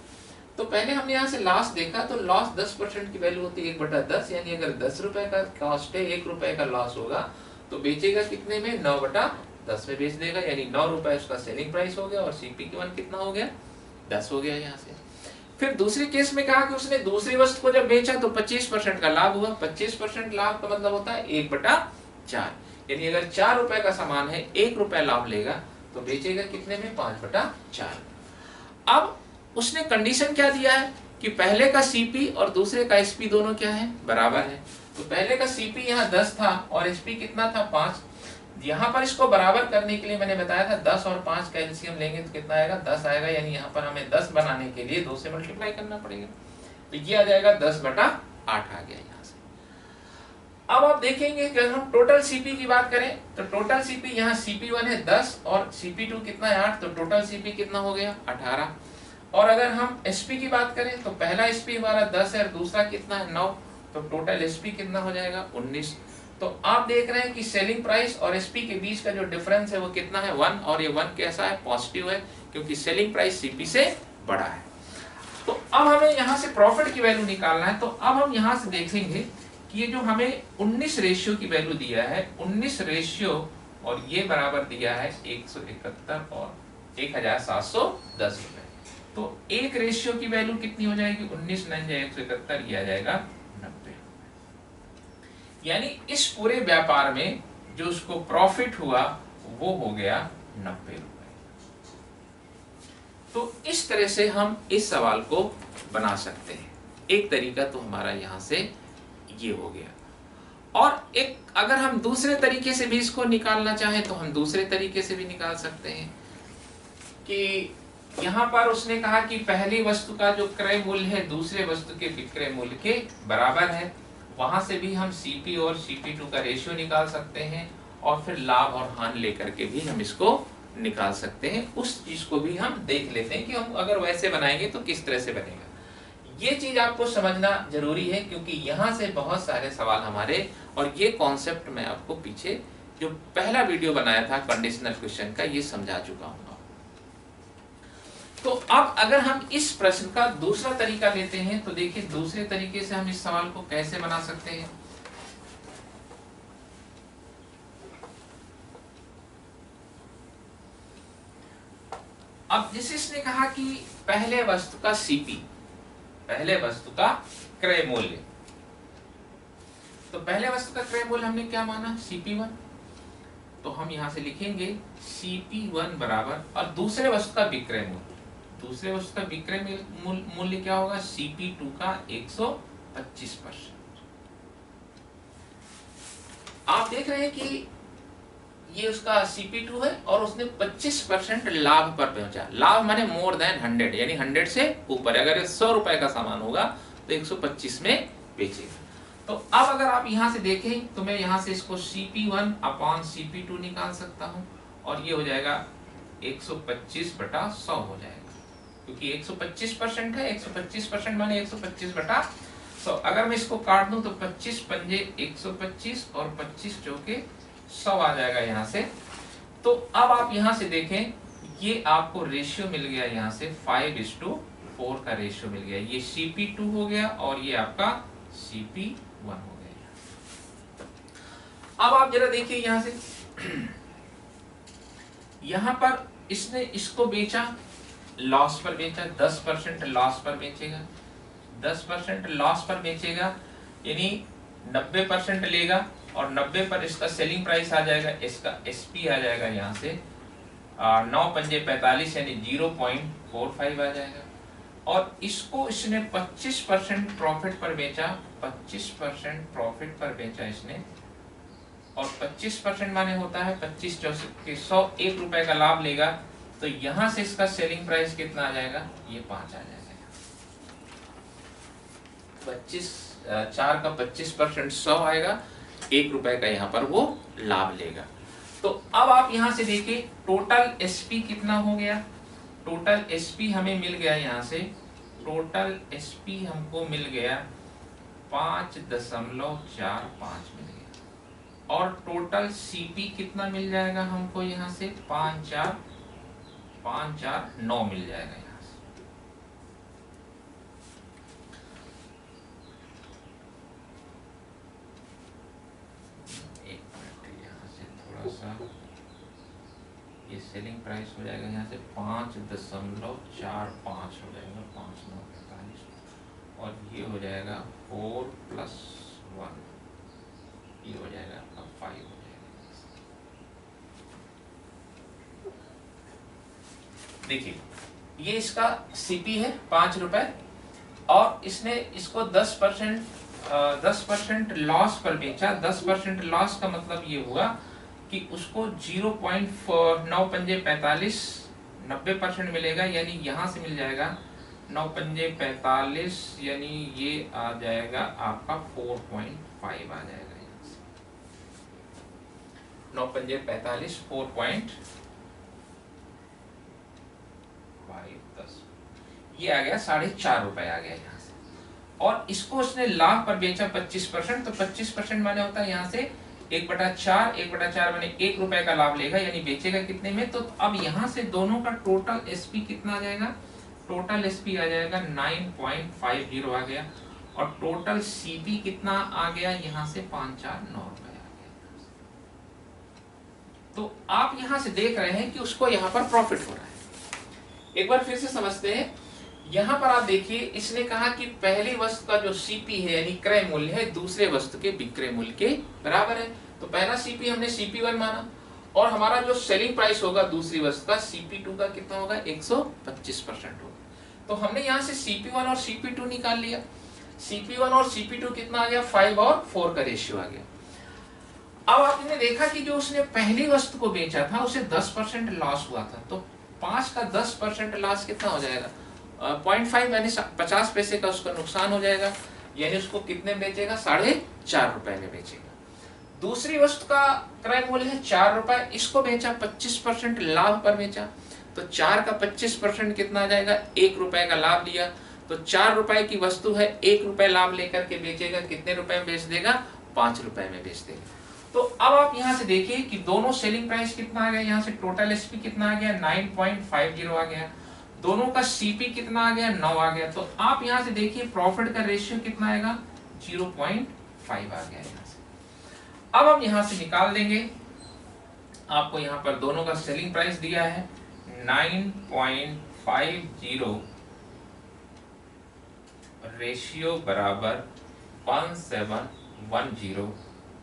तो पहले हमने यहाँ से लॉस देखा, तो लॉस 10% की वैल्यू होती है 1/10, यानी अगर 10 रुपए का कॉस्ट है, 1 रुपए का लॉस होगा तो बेचेगा कितने में 9/10 में बेच देगा, यानी 9 रुपए उसका सेलिंग प्राइस हो गया और CP1 कितना हो गया 10 हो गया यहाँ से। फिर दूसरे केस में कहा कि उसने दूसरी वस्तु को जब बेचा तो 25% का लाभ हुआ। 25% लाभ का मतलब होता है 1/4, यानी अगर 4 रुपए का सामान है 1 रुपए लाभ लेगा तो बेचेगा कितने में 5/4। अब उसने कंडीशन क्या दिया है कि पहले का CP और दूसरे का SP दोनों क्या है, बराबर है। तो पहले का CP यहाँ 10 था और SP कितना था 5। यहाँ पर इसको बराबर करने के लिए मैंने बताया था 10 और 5 का एलसीएम लेंगे तो कितना आएगा 10 आएगा, यानी यहाँ पर हमें 10 बनाने के लिए 2 से मल्टीप्लाई करना पड़ेगा, तो ये आ जाएगा 10/8 आ गया यहाँ से। अब आप देखेंगे कि अगर हम टोटल CP की बात करें तो टोटल CP यहाँ CP1 है 10 और CP2 कितना है 8, तो टोटल CP कितना हो गया 18। और अगर हम SP की बात करें तो पहला SP हमारा 10 है और दूसरा कितना है 9, तो टोटल SP कितना हो जाएगा 19। तो आप देख रहे हैं कि सेलिंग प्राइस और SP के बीच का जो डिफरेंस है वो कितना है 1, और ये 1 कैसा है पॉजिटिव है क्योंकि सेलिंग प्राइस CP से बड़ा है। तो अब हमें यहाँ से प्रॉफिट की वैल्यू निकालना है। तो अब हम यहाँ से देखेंगे कि ये जो हमें 19 रेशियो की वैल्यू दिया है, 19 रेशियो और ये बराबर दिया है 171 और 1710 रुपए, तो एक रेशियो की वैल्यू कितनी हो जाएगी 19 9 171, ये आ जाएगा 90। यानी इस पूरे व्यापार में जो उसको प्रॉफिट हुआ वो हो गया 90 रुपए। तो इस तरह से हम इस सवाल को बना सकते हैं। एक तरीका तो हमारा यहां से ये हो गया, और एक अगर हम दूसरे तरीके से भी इसको निकालना चाहें तो हम दूसरे तरीके से भी निकाल सकते हैं कि यहाँ पर उसने कहा कि पहली वस्तु का जो क्रय मूल्य है दूसरे वस्तु के विक्रय मूल्य के बराबर है। वहां से भी हम CP और CP2 का रेशियो निकाल सकते हैं, और फिर लाभ और हानि लेकर के भी हम इसको निकाल सकते हैं। उस चीज को भी हम देख लेते हैं कि हम अगर वैसे बनाएंगे तो किस तरह से बनेगा। ये चीज आपको समझना जरूरी है, क्योंकि यहाँ से बहुत सारे सवाल हमारे, और ये कॉन्सेप्ट मैं आपको पीछे जो पहला वीडियो बनाया था कंडीशनल क्वेश्चन का, ये समझा चुका हूँ। तो अब अगर हम इस प्रश्न का दूसरा तरीका लेते हैं तो देखिए दूसरे तरीके से हम इस सवाल को कैसे बना सकते हैं। अब जिस इसने कहा कि पहले वस्तु का CP, पहले वस्तु का क्रय मूल्य, तो पहले वस्तु का क्रय मूल्य हमने क्या माना CP1, तो हम यहां से लिखेंगे CP1 बराबर, और दूसरे वस्तु का विक्रय मूल्य, दूसरे वस्तु का विक्रय मूल्य क्या होगा CP2 का 125%। आप देख रहे हैं कि ये उसका CP2 है और उसने 25% लाभ पर पहुंचा। लाभ माने मोर देन 100, यानी 100 से ऊपर। अगर 100 रुपए का सामान होगा तो 125 में बेचेगा। तो अब अगर आप यहां से देखें तो मैं यहां से इसको CP1 अपॉन CP2 निकाल सकता हूं, और ये हो जाएगा 125/100 हो जाएगा, क्योंकि 125% है। 125% माने 125/100। अगर मैं इसको काट दूं तो 25 पंजे 125 और 25 चौके 100 आ जाएगा यहाँ से। तो अब आप यहाँ से देखें, ये आपको रेशियो मिल गया, यहाँ से 5:4 का रेशियो मिल गया। ये CP2 हो गया और ये आपका CP1 हो गया। अब आप जरा देखिए यहाँ से, यहाँ पर इसने इसको बेचा, लॉस पर बेचा, 10% लॉस पर बेचेगा, 10% लॉस पर बेचेगा, यानी 90% लेगा, और 90 पर इसका सेलिंग प्राइस आ जाएगा, इसका SP आ जाएगा यहाँ से 9 पंजे 45, यानी 0.45 आ जाएगा। और इसको इसने 25% प्रॉफिट पर बेचा, 25% प्रॉफिट पर बेचा इसने, और 25% माने होता है 25 चौके 100, 1 रुपए का लाभ लेगा। तो यहां से इसका सेलिंग प्राइस कितना आ जाएगा, ये 5 आ जाएगा। 4 का 25% 100 आएगा, 1 रुपए का यहाँ पर वो लाभ लेगा। तो अब आप यहां से देखिए टोटल SP कितना हो गया। टोटल SP हमें मिल गया, यहाँ से टोटल SP हमको मिल गया 5.45 मिल गया, और टोटल CP कितना मिल जाएगा हमको यहाँ से 5,4,9 मिल जाएगा यहाँ से। एक मिनट, यहाँ से थोड़ा सा ये सेलिंग प्राइस हो जाएगा यहाँ से 5.45 हो जाएगा, 5,945, और ये हो जाएगा 4+1, ये हो जाएगा आपका 5 हो जाएगा। देखिए ये इसका CP है 5 रुपए, और इसने इसको 10% लॉस पर बेचा। 10% लॉस का मतलब ये हुआ कि उसको 0.9 पंजे 45, 90% मिलेगा, यानी यहाँ से मिल जाएगा 9 पंजे 45, यानी ये आ जाएगा आपका 4.5 आ जाएगा। 9 पंजे 45, 4.5, 10, ये आ गया 4.5 रुपए आ गया यहाँ से। और इसको उसने लाभ पर बेचा 25%, तो 25% माने होता है यहाँ से 1/4, 1/4 माने 1 रुपए का लाभ लेगा, यानी बेचेगा कितने में। तो अब यहाँ से दोनों का टोटल SP कितना आ जाएगा, टोटल SP आ जाएगा 9.50 आ गया, और टोटल CP कितना आ गया यहाँ से 5,4,9 रुपए आ गया। तो आप यहाँ से देख रहे हैं कि उसको यहाँ पर प्रॉफिट हो रहा है। एक बार फिर से समझते हैं, यहाँ पर आप देखिए इसने कहा कि पहली वस्तु का जो CP है यानी क्रय मूल्य है दूसरे वस्तु के विक्रय मूल्य के बराबर है। तो पहला सीपी हमने CP1 माना, और हमारा जो सेलिंग प्राइस होगा दूसरी वस्तु का CP2 का कितना होगा, 125% होगा। तो हमने यहाँ से CP1 और CP2 निकाल लिया। CP1 और CP2 कितना आ गया, 5 और 4 का रेशियो आ गया। अब आपने देखा कि जो उसने पहली वस्तु को बेचा था उसे 10% लॉस हुआ था, तो 5 का 10% लॉस कितना हो जाएगा, 0.5 यानी 50 पैसे का उसका नुकसान हो जाएगा, यानी उसको कितने में बेचेगा, 4.5 रुपए में बेचेगा। दूसरी वस्तु का क्रय मूल्य है 4 रुपए, इसको बेचा 25% लाभ पर बेचा, तो 4 का 25% कितना आ जाएगा, 1 रुपए का लाभ लिया, तो 4 रुपए की वस्तु है, 1 रुपए लाभ लेकर के बेचेगा, कितने रुपए में बेच देगा, 5 रुपए में बेच देगा। तो अब आप यहां से देखिए कि दोनों सेलिंग प्राइस कितना आ गया, यहां से टोटल एसपी कितना आ गया, 9.50 आ गया, दोनों का सीपी कितना आ गया, 9 आ गया। तो आप यहां से देखिए प्रॉफिट का रेशियो कितना आएगा, 0.5 आ गया यहां से। अब हम यहां से निकाल देंगे, आपको यहां पर दोनों का सेलिंग प्राइस दिया है 9.50 रेशियो बराबर 1710,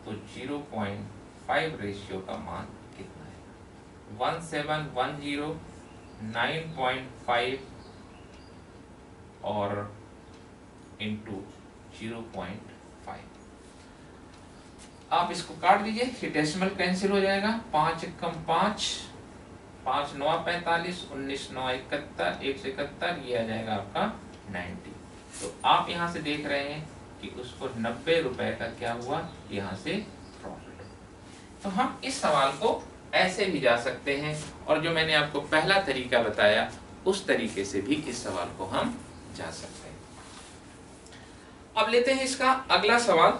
तो 0.5 रेशियो का मान कितना है, 1710 9.5 और इंटू 0.5। आप इसको काट दीजिए, ये डेसिमल कैंसिल हो जाएगा, 5 एकम 5, 5 9 45, 19 9 71, 171, ये आ जाएगा आपका 90। तो आप यहाँ से देख रहे हैं कि उसको 90 रुपए का क्या हुआ, यहाँ से प्रॉफिट। तो हम इस सवाल को ऐसे भी जा सकते हैं, और जो मैंने आपको पहला तरीका बताया उस तरीके से भी इस सवाल को हम जा सकते हैं। अब लेते हैं इसका अगला सवाल।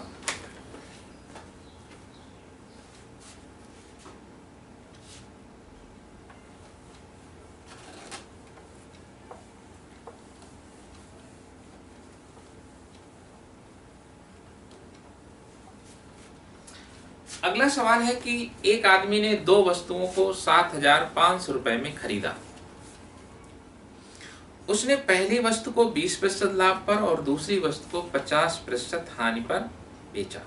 अगला सवाल है कि एक आदमी ने दो वस्तुओं को 7,500 रुपए में खरीदा। उसने पहली वस्तु को 20% लाभ पर और दूसरी वस्तु को 50% हानि पर बेचा।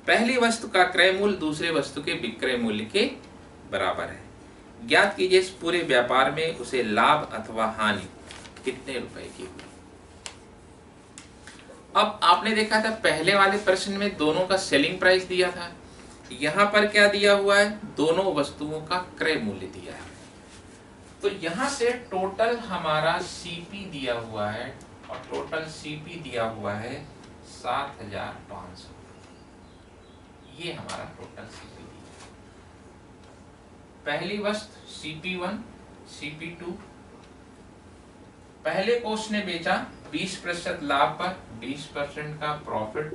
पहली वस्तु का क्रय मूल्य दूसरे वस्तु के विक्रय मूल्य के बराबर है। ज्ञात कीजिए इस पूरे व्यापार में उसे लाभ अथवा हानि कितने रुपए की हुई। अब आपने देखा था पहले वाले प्रश्न में दोनों का सेलिंग प्राइस दिया था, यहाँ पर क्या दिया हुआ है, दोनों वस्तुओं का क्रय मूल्य दिया है। तो यहाँ से टोटल हमारा सीपी दिया हुआ है, और टोटल सीपी दिया हुआ है 7,500, ये हमारा टोटल सीपी दिया है। पहली वस्तु CP1 CP2, पहले को उसने बेचा 20% लाभ पर 20% का प्रॉफिट,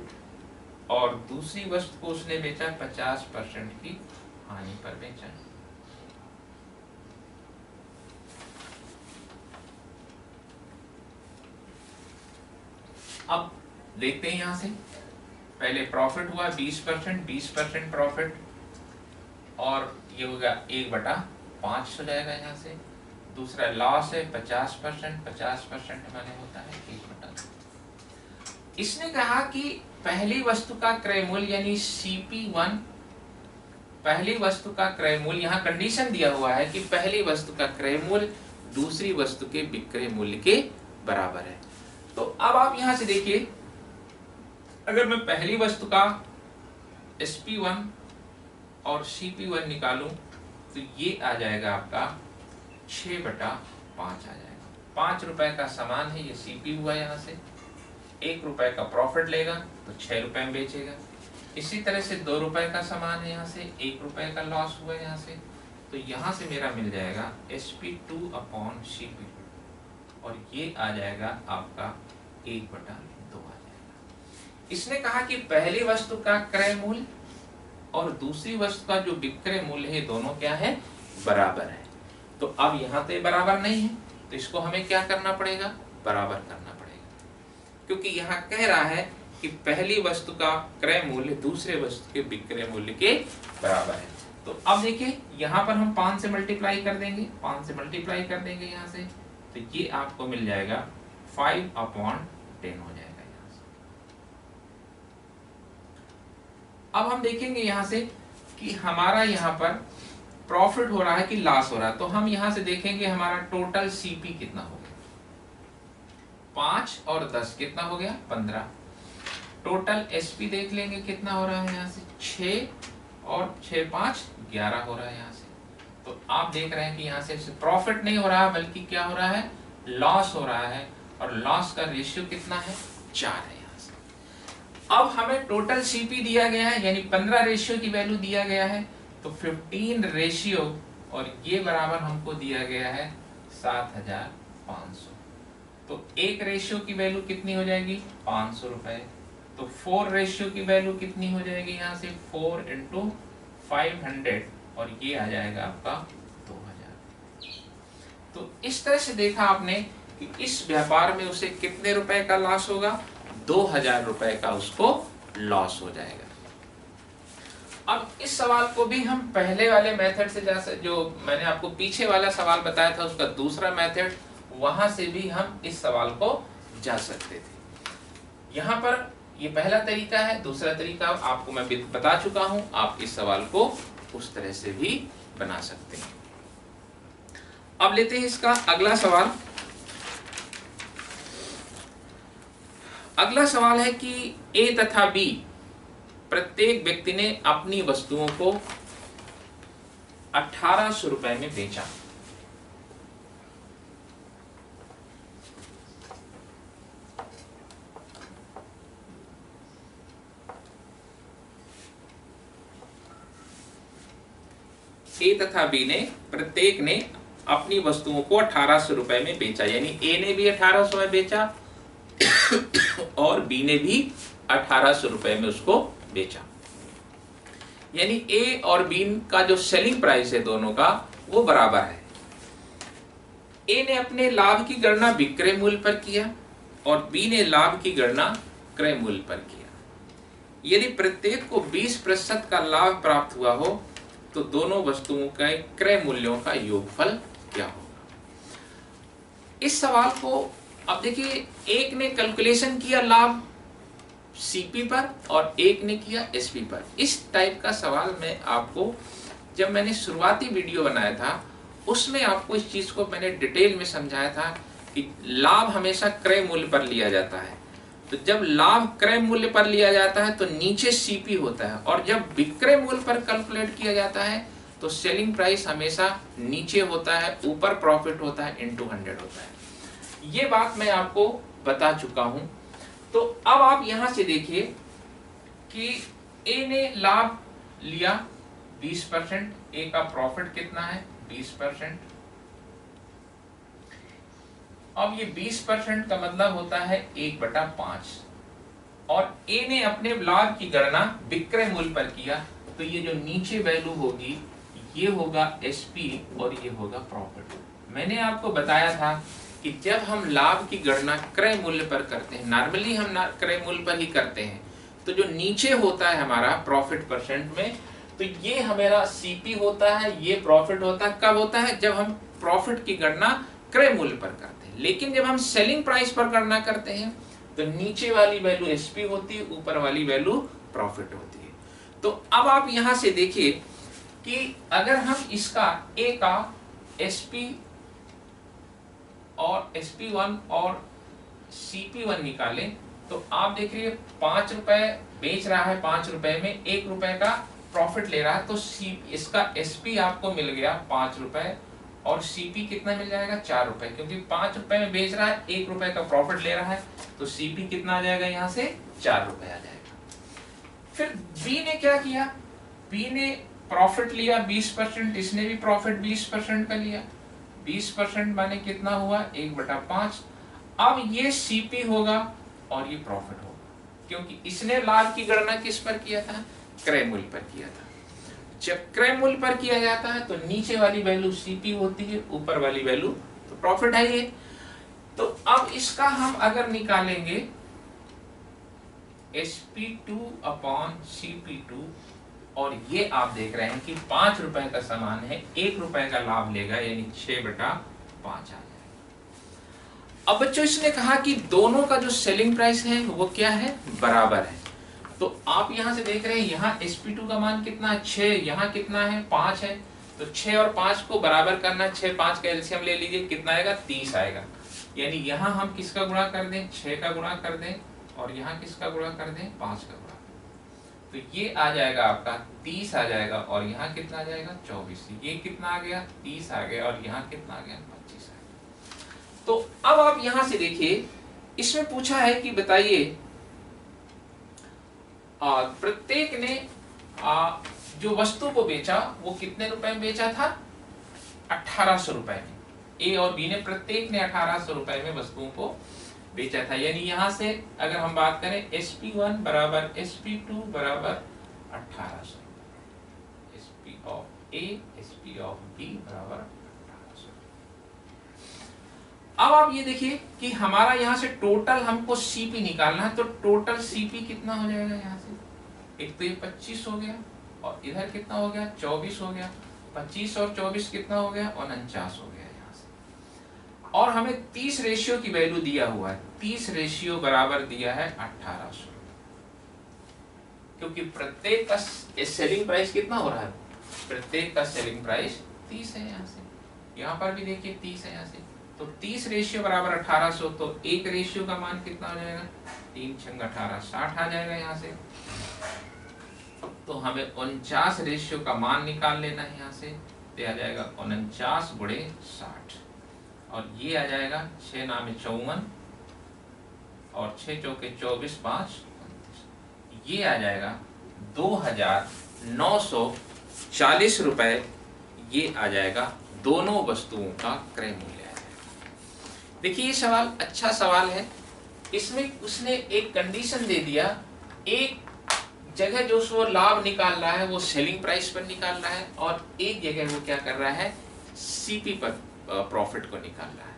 और दूसरी वस्तु को उसने बेचा 50% की हानि पर बेचा। अब देखते हैं यहां से, पहले प्रॉफिट हुआ 20% प्रॉफिट, और ये होगा 1/5 हो जाएगा यहाँ से। दूसरा लॉस है 50% माने होता है 1/2। इसने कहा कि पहली वस्तु का क्रय मूल्य यानी CP1, पहली वस्तु का क्रय मूल्य, यहाँ कंडीशन दिया हुआ है कि पहली वस्तु का क्रय मूल्य दूसरी वस्तु के विक्रय मूल्य के बराबर है। तो अब आप यहां से देखिए, अगर मैं पहली वस्तु का SP1 और CP1 निकालूं तो ये आ जाएगा आपका 6/5 आ जाएगा। 5 रुपए का सामान है, ये CP हुआ, यहाँ से 1 रुपए का प्रॉफिट लेगा तो 6 रुपए में बेचेगा। इसी तरह से 2 रुपए का सामान है, यहाँ से 1 रुपए का लॉस हुआ यहाँ से, तो यहाँ से मेरा मिल जाएगा SP2/CP2, और ये आ जाएगा आपका 1/2 आ जाएगा। इसने कहा कि पहली वस्तु का क्रय मूल्य और दूसरी वस्तु का जो विक्रय मूल्य है दोनों क्या है, बराबर है। तो अब यहाँ तो बराबर नहीं है, तो इसको हमें क्या करना पड़ेगा, बराबर करना पड़ेगा, क्योंकि यहाँ कह रहा है कि पहली वस्तु का क्रय मूल्य दूसरे वस्तु के विक्रय मूल्य के बराबर है। तो अब देखिए यहाँ पर हम 5 से मल्टीप्लाई कर देंगे, 5 से मल्टीप्लाई कर देंगे यहाँ से, तो ये आपको मिल जाएगा 5/10 हो जाएगा यहाँ से। अब हम देखेंगे यहाँ से कि हमारा यहाँ पर प्रॉफिट हो रहा है कि लॉस हो रहा है। तो हम यहाँ से देखेंगे हमारा टोटल सीपी कितना हो गया, 5 और 10 कितना हो गया, 15। टोटल एसपी देख लेंगे कितना हो रहा है, यहाँ से 6 और 6 5 11 हो रहा है यहाँ से। तो आप देख रहे हैं कि यहाँ से प्रॉफिट नहीं हो रहा बल्कि क्या हो रहा है, लॉस हो रहा है। और लॉस का रेशियो कितना है, 4 है यहाँ से। अब हमें टोटल सीपी दिया गया है, यानी 15 रेशियो की वैल्यू दिया गया है, तो 15 रेशियो और ये बराबर हमको दिया गया है 7500। तो एक रेशियो की वैल्यू कितनी हो जाएगी, 500 रुपए। तो 4 रेशियो की वैल्यू कितनी हो जाएगी, यहाँ से 4 × 500 और ये आ जाएगा आपका 2000। तो इस तरह से देखा आपने कि इस व्यापार में उसे कितने रुपए का लॉस होगा, 2000 रुपए का उसको लॉस हो जाएगा। अब इस सवाल को भी हम पहले वाले मेथड से, जैसे जो मैंने आपको पीछे वाला सवाल बताया था उसका दूसरा मेथड, वहां से भी हम इस सवाल को जा सकते थे। यहाँ पर ये पहला तरीका है, दूसरा तरीका आपको मैं बता चुका हूं, आप इस सवाल को उस तरह से भी बना सकते हैं। अब लेते हैं इसका अगला सवाल। अगला सवाल है कि ए तथा बी प्रत्येक व्यक्ति ने अपनी वस्तुओं को 1800 रुपए में बेचा। ए तथा बी ने प्रत्येक ने अपनी वस्तुओं को 1800 रुपए में बेचा, यानी ए ने भी 1800 में बेचा और बी ने भी 1800 रुपए में उसको बेचा। यानी ए और बी का जो सेलिंग प्राइस है दोनों का वो बराबर है। ए ने अपने लाभ की गणना विक्रय मूल्य पर किया और बी ने लाभ की गणना क्रय मूल्य पर किया। यदि प्रत्येक को 20% का लाभ प्राप्त हुआ हो तो दोनों वस्तुओं का क्रय मूल्यों का योगफल क्या होगा। इस सवाल को अब देखिए, एक ने कैलकुलेशन किया लाभ सीपी पर और एक ने किया एसपी पर। इस टाइप का सवाल मैं आपको, जब मैंने शुरुआती वीडियो बनाया था उसमें आपको इस चीज को मैंने डिटेल में समझाया था कि लाभ हमेशा क्रय मूल्य पर लिया जाता है। तो जब लाभ क्रय मूल्य पर लिया जाता है तो नीचे सीपी होता है, और जब विक्रय मूल्य पर कैलकुलेट किया जाता है तो सेलिंग प्राइस हमेशा नीचे होता है, ऊपर प्रॉफिट होता है, × 100 होता है। ये बात मैं आपको बता चुका हूं। तो अब आप यहां से देखिए कि ए ने लाभ लिया 20%, ए का प्रॉफिट कितना है 20%। अब ये 20% का मतलब होता है 1/5, और ए ने अपने लाभ की गणना विक्रय मूल्य पर किया, तो ये जो नीचे वैल्यू होगी ये होगा एसपी और ये होगा प्रॉफिट। मैंने आपको बताया था कि जब हम लाभ की गणना क्रय मूल्य पर करते हैं, नॉर्मली हम क्रय मूल्य पर ही करते हैं, तो जो नीचे होता है हमारा प्रॉफिट परसेंट में, तो ये हमारा सीपी होता है, ये प्रॉफिट होता है। कब होता है, जब हम प्रॉफिट की गणना क्रय मूल्य पर करते हैं। लेकिन जब हम सेलिंग प्राइस पर गणना करते हैं तो नीचे वाली वैल्यू एसपी होती है, ऊपर वाली वैल्यू प्रॉफिट होती है। तो अब आप यहां से देखिए कि अगर हम इसका ए का एसपी और SP1 और CP1 निकालें तो आप देख रहे 5 रुपए बेच रहा है, 5 रुपए में 1 रुपए का प्रॉफिट ले रहा है, तो इसका SP आपको मिल गया 5 रुपए और CP कितना मिल जाएगा 4 रुपए, क्योंकि 5 रुपए में बेच रहा है, 1 रुपए का प्रॉफिट ले रहा है, तो CP कितना आ जाएगा यहाँ से 4 रुपए आ जाएगा। फिर बी ने क्या किया, बी ने प्रॉफिट लिया 20%, इसने भी प्रॉफिट 20% का लिया। 20% माने कितना हुआ 1/5। अब ये सीपी होगा और ये प्रॉफिट होगा, क्योंकि इसने लाभ की गणना किस पर किया था, क्रय मूल्य पर किया था। जब क्रय मूल्य पर किया जाता है तो नीचे वाली वैल्यू सीपी होती है, ऊपर वाली वैल्यू तो प्रॉफिट है ये। तो अब इसका हम अगर निकालेंगे SP2/CP2, और ये आप देख रहे हैं कि 5 रुपए का सामान है, 1 रुपए का लाभ लेगा, यानी 6/5 आ जाएगा। अब बच्चों इसने कहा कि दोनों का जो सेलिंग प्राइस है वो क्या है, बराबर है। तो आप यहां से देख रहे हैं यहाँ sp2 का मान कितना है 6, यहाँ कितना है 5 है, तो 6 और 5 को बराबर करना, 6 5 का एलसीएम ले लीजिए, कितना आएगा 30 आएगा। यानी यहाँ हम किसका गुणा कर दें 6 का गुणा कर दें, और यहाँ किसका गुणा कर दें 5 का गुणा, तो ये आ जाएगा आपका 30 आ जाएगा, और यहाँ कितना आ जाएगा 24, ये कितना आ गया 30 आ गया, और यहाँ कितना आ गया 25 आ गया। तो अब आप यहाँ से देखिए, इसमें पूछा है कि बताइए प्रत्येक ने जो वस्तु को बेचा वो कितने रुपए में बेचा था 1800 रुपए में। ए और बी ने प्रत्येक ने 1800 रुपए में वस्तुओं को बेचा था। यानी यहां से अगर हम बात करें SP1 बराबर SP2 बराबर 1800, SP of A SP of B बराबर 1800। अब आप ये देखिए कि हमारा यहां से टोटल हमको सीपी निकालना है, तो टोटल सीपी कितना हो जाएगा यहाँ से, एक तो ये 25 हो गया, और इधर कितना हो गया 24 हो गया, 25 और 24 कितना हो गया 49 हो गया यहाँ से। और हमें 30 रेशियो की वैल्यू दिया हुआ है, 30 रेशियो बराबर दिया है 1800, क्योंकि प्रत्येक का सेलिंग प्राइस कितना हो रहा है, प्रत्येक का सेलिंग प्राइस 30 है यहाँ से, यहाँ पर भी देखिए 30 है यहाँ से, तो 30 रेशियो बराबर 1800, तो एक रेशियो का मान कितना हो जाएगा 3 × 18 60 आ जाएगा यहाँ से। तो हमें 49 रेशियो का मान निकाल लेना है यहाँ से, तो आ जाएगा 49 गुणे 60, और ये आ जाएगा 6 नाम 54, और 6 चौके 24 5 ये आ जाएगा 2940 रुपए, ये आ जाएगा दोनों वस्तुओं का क्रय मूल्य आ जाएगा। देखिए ये सवाल अच्छा सवाल है, इसमें उसने एक कंडीशन दे दिया, एक जगह जो वो लाभ निकाल रहा है वो सेलिंग प्राइस पर निकाल रहा है, और एक जगह वो क्या कर रहा है सीपी पर प्रॉफिट को निकाल रहा है।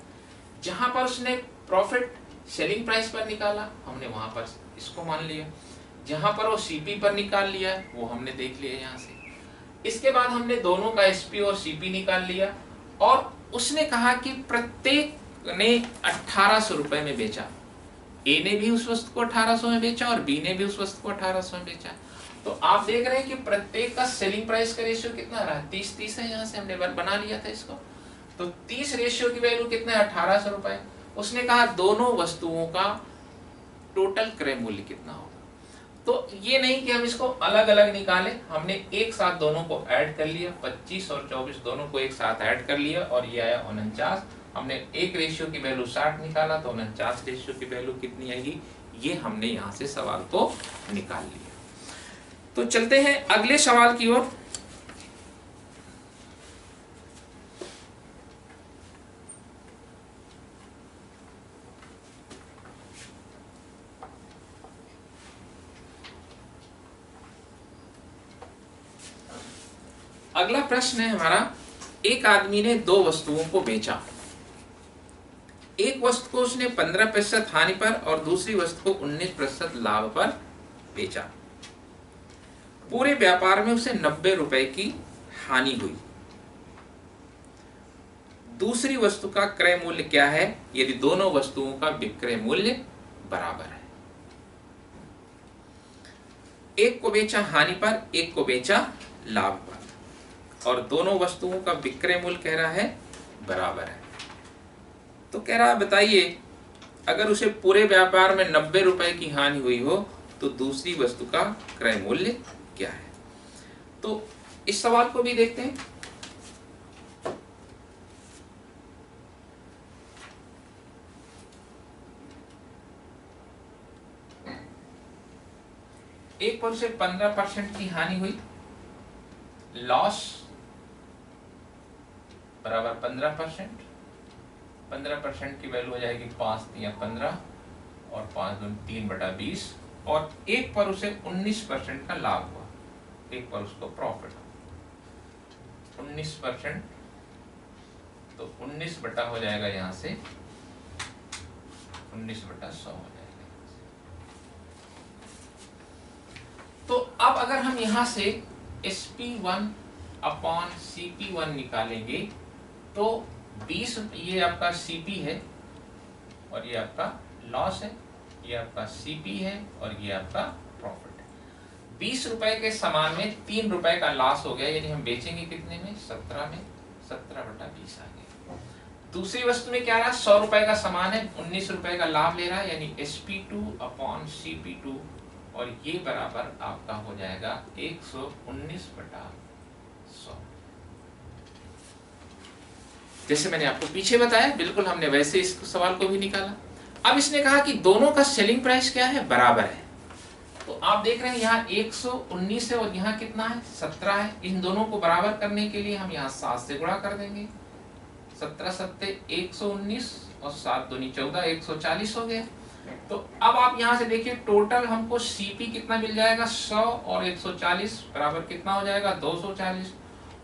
जहां पर उसने प्रॉफिट सेलिंग प्राइस पर निकाला हमने वहां पर इसको मान लिया, जहां पर वो सीपी पर निकाल लिया वो हमने देख लिया यहाँ से। इसके बाद हमने दोनों का एसपी और सीपी निकाल लिया, और उसने कहा कि प्रत्येक ने 1800 रुपए में बेचा, ए ने भी उस वस्तु को 1800 में बेचा और बी ने भी उस वस्तु को 1800 में बेचा। तो आप देख रहे हैं कि प्रत्येक का सेलिंग प्राइस का रेशियो कितना आ रहा है 30-30 है, यहाँ से हमने बना लिया था इसको। तो 30 रेशियो की वैल्यू कितना है 1800 रुपए। उसने कहा दोनों वस्तुओं का टोटल क्रय मूल्य कितना होगा। तो ये नहीं कि हम इसको अलग अलग निकाले, हमने एक साथ दोनों को ऐड कर लिया, 25 और 24 दोनों को एक साथ ऐड कर लिया, और ये आया 49। हमने एक रेशियो की वैल्यू 60 निकाला, तो 49 रेशियो की वैल्यू कितनी आएगी, ये हमने यहाँ से सवाल को निकाल लिया। तो चलते हैं अगले सवाल की ओर। अगला प्रश्न है हमारा, एक आदमी ने दो वस्तुओं को बेचा। एक वस्तु को उसने 15% हानि पर और दूसरी वस्तु को 19% लाभ पर बेचा। पूरे व्यापार में उसे 90 रुपए की हानि हुई। दूसरी वस्तु का क्रय मूल्य क्या है यदि दोनों वस्तुओं का विक्रय मूल्य बराबर है। एक को बेचा हानि पर, एक को बेचा लाभ पर, और दोनों वस्तुओं का विक्रय मूल्य कह रहा है बराबर है। तो कह रहा है बताइए अगर उसे पूरे व्यापार में 90 रुपए की हानि हुई हो तो दूसरी वस्तु का क्रय मूल्य क्या है। तो इस सवाल को भी देखते हैं। एक पर उसे 15% की हानि हुई, लॉस बराबर 15%, 15% की वैल्यू हो जाएगी 5 या 15 और 5 दूनी 3/20, और एक पर उसे 19% का लाभ हुआ, एक पर उसको प्रॉफिट 19%, तो 19 बटा हो जाएगा यहाँ से 19/100 हो जाएगा। तो अब अगर हम यहाँ से SP1/CP1 निकालेंगे तो 20, ये आपका CP है और ये आपका लॉस है, ये आपका CP है और ये आपका प्रॉफिट है। 20 रुपए के सामान में 3 रुपए का लॉस हो गया, यानी हम बेचेंगे कितने में, 17 में, 17/20 आ गया। दूसरी वस्तु में क्या रहा, 100 रुपए का सामान है, 19 रुपए का लाभ ले रहा है, यानी SP2/CP2, और ये बराबर आपका हो जाएगा 119/100। जैसे मैंने आपको पीछे बताया, बिल्कुल हमने वैसे इस सवाल को भी निकाला। अब इसने कहा कि दोनों का सेलिंग प्राइस क्या है, बराबर है। तो आप देख रहे हैं यहाँ 119 है और यहाँ कितना है, 17 है। इन दोनों को बराबर करने के लिए हम यहाँ 7 से गुणा कर देंगे। 17 7 119 और 7 दूनी 14, 140 हो गया। तो अब आप यहाँ से देखिए, टोटल हमको सीपी कितना मिल जाएगा, 100 और 140 बराबर कितना हो जाएगा, 240।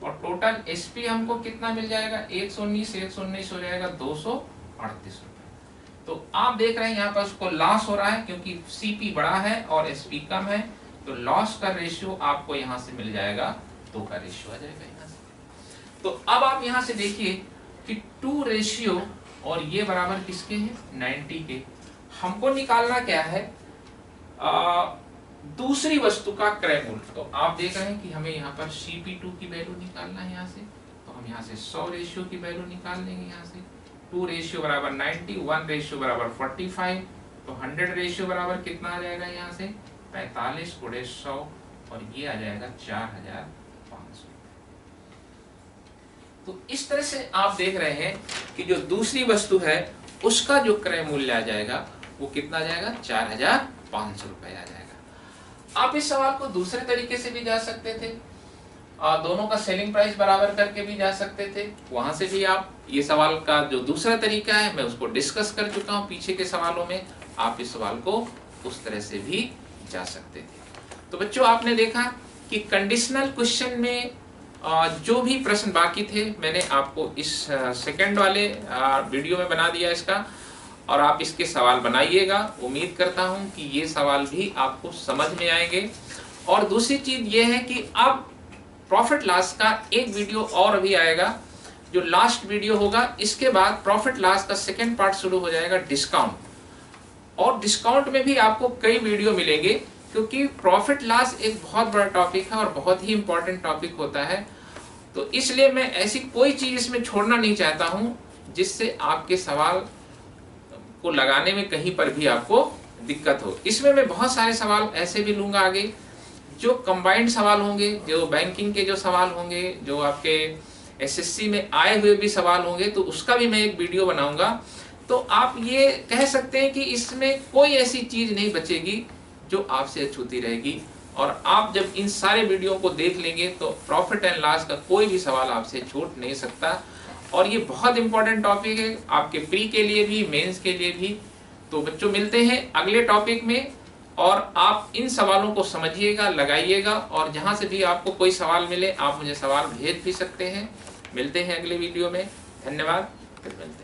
और टोटल एसपी हमको कितना मिल जाएगा, 119 हो जाएगा 238 रुपए। तो आप देख रहे हैं यहाँ पर उसको लॉस हो रहा है, क्योंकि सीपी बड़ा है और एसपी कम है, तो लॉस का रेशियो आपको यहाँ से मिल जाएगा, 2 का रेशियो आ जाएगा यहाँ से। तो अब आप यहाँ से देखिए कि 2 रेशियो और ये बराबर किसके हैं, 90 के। हमको निकालना क्या है, दूसरी वस्तु का क्रय मूल्य। तो आप देख रहे हैं कि हमें यहाँ पर CP2 की वैल्यू निकालना है यहाँ से, तो हम यहाँ से 100 रेशियो की वैल्यू निकाल लेंगे। यहाँ से 2 रेशियो बराबर 90, 1 रेशियो बराबर 45, तो 100 रेशियो बराबर कितना आ जाएगा यहाँ से, 45 × 100, और ये आ जाएगा 4500। तो इस तरह से आप देख रहे हैं कि जो दूसरी वस्तु है उसका जो क्रय मूल्य आ जाएगा वो कितना आ जाएगा, 4500 रुपए आ जाएगा। आप इस सवाल को दूसरे तरीके से भी जा सकते थे, दोनों का सेलिंग प्राइस बराबर करके भी जा सकते थे। वहां से भी आप ये सवाल का जो दूसरा तरीका है मैं उसको डिस्कस कर चुका हूं पीछे के सवालों में, आप इस सवाल को उस तरह से भी जा सकते थे। तो बच्चों आपने देखा कि कंडीशनल क्वेश्चन में जो भी प्रश्न बाकी थे मैंने आपको इस सेकंड वाले वीडियो में बना दिया इसका, और आप इसके सवाल बनाइएगा। उम्मीद करता हूं कि ये सवाल भी आपको समझ में आएंगे। और दूसरी चीज ये है कि अब प्रॉफिट लॉस का एक वीडियो और अभी आएगा, जो लास्ट वीडियो होगा। इसके बाद प्रॉफिट लॉस का सेकंड पार्ट शुरू हो जाएगा, डिस्काउंट। और डिस्काउंट में भी आपको कई वीडियो मिलेंगे, क्योंकि प्रॉफिट लॉस एक बहुत बड़ा टॉपिक है और बहुत ही इंपॉर्टेंट टॉपिक होता है। तो इसलिए मैं ऐसी कोई चीज इसमें छोड़ना नहीं चाहता हूं जिससे आपके सवाल को लगाने में कहीं पर भी आपको दिक्कत हो। इसमें मैं बहुत सारे सवाल ऐसे भी लूंगा आगे, जो कंबाइंड सवाल होंगे, जो बैंकिंग के जो सवाल होंगे, जो आपके एसएससी में आए हुए भी सवाल होंगे, तो उसका भी मैं एक वीडियो बनाऊंगा। तो आप ये कह सकते हैं कि इसमें कोई ऐसी चीज नहीं बचेगी जो आपसे अछूती रहेगी। और आप जब इन सारे वीडियो को देख लेंगे तो प्रॉफिट एंड लॉस का कोई भी सवाल आपसे छूट नहीं सकता। और ये बहुत इंपॉर्टेंट टॉपिक है आपके प्री के लिए भी, मेंस के लिए भी। तो बच्चों मिलते हैं अगले टॉपिक में, और आप इन सवालों को समझिएगा, लगाइएगा, और जहां से भी आपको कोई सवाल मिले आप मुझे सवाल भेज भी सकते हैं। मिलते हैं अगले वीडियो में। धन्यवाद, फिर मिलते हैं।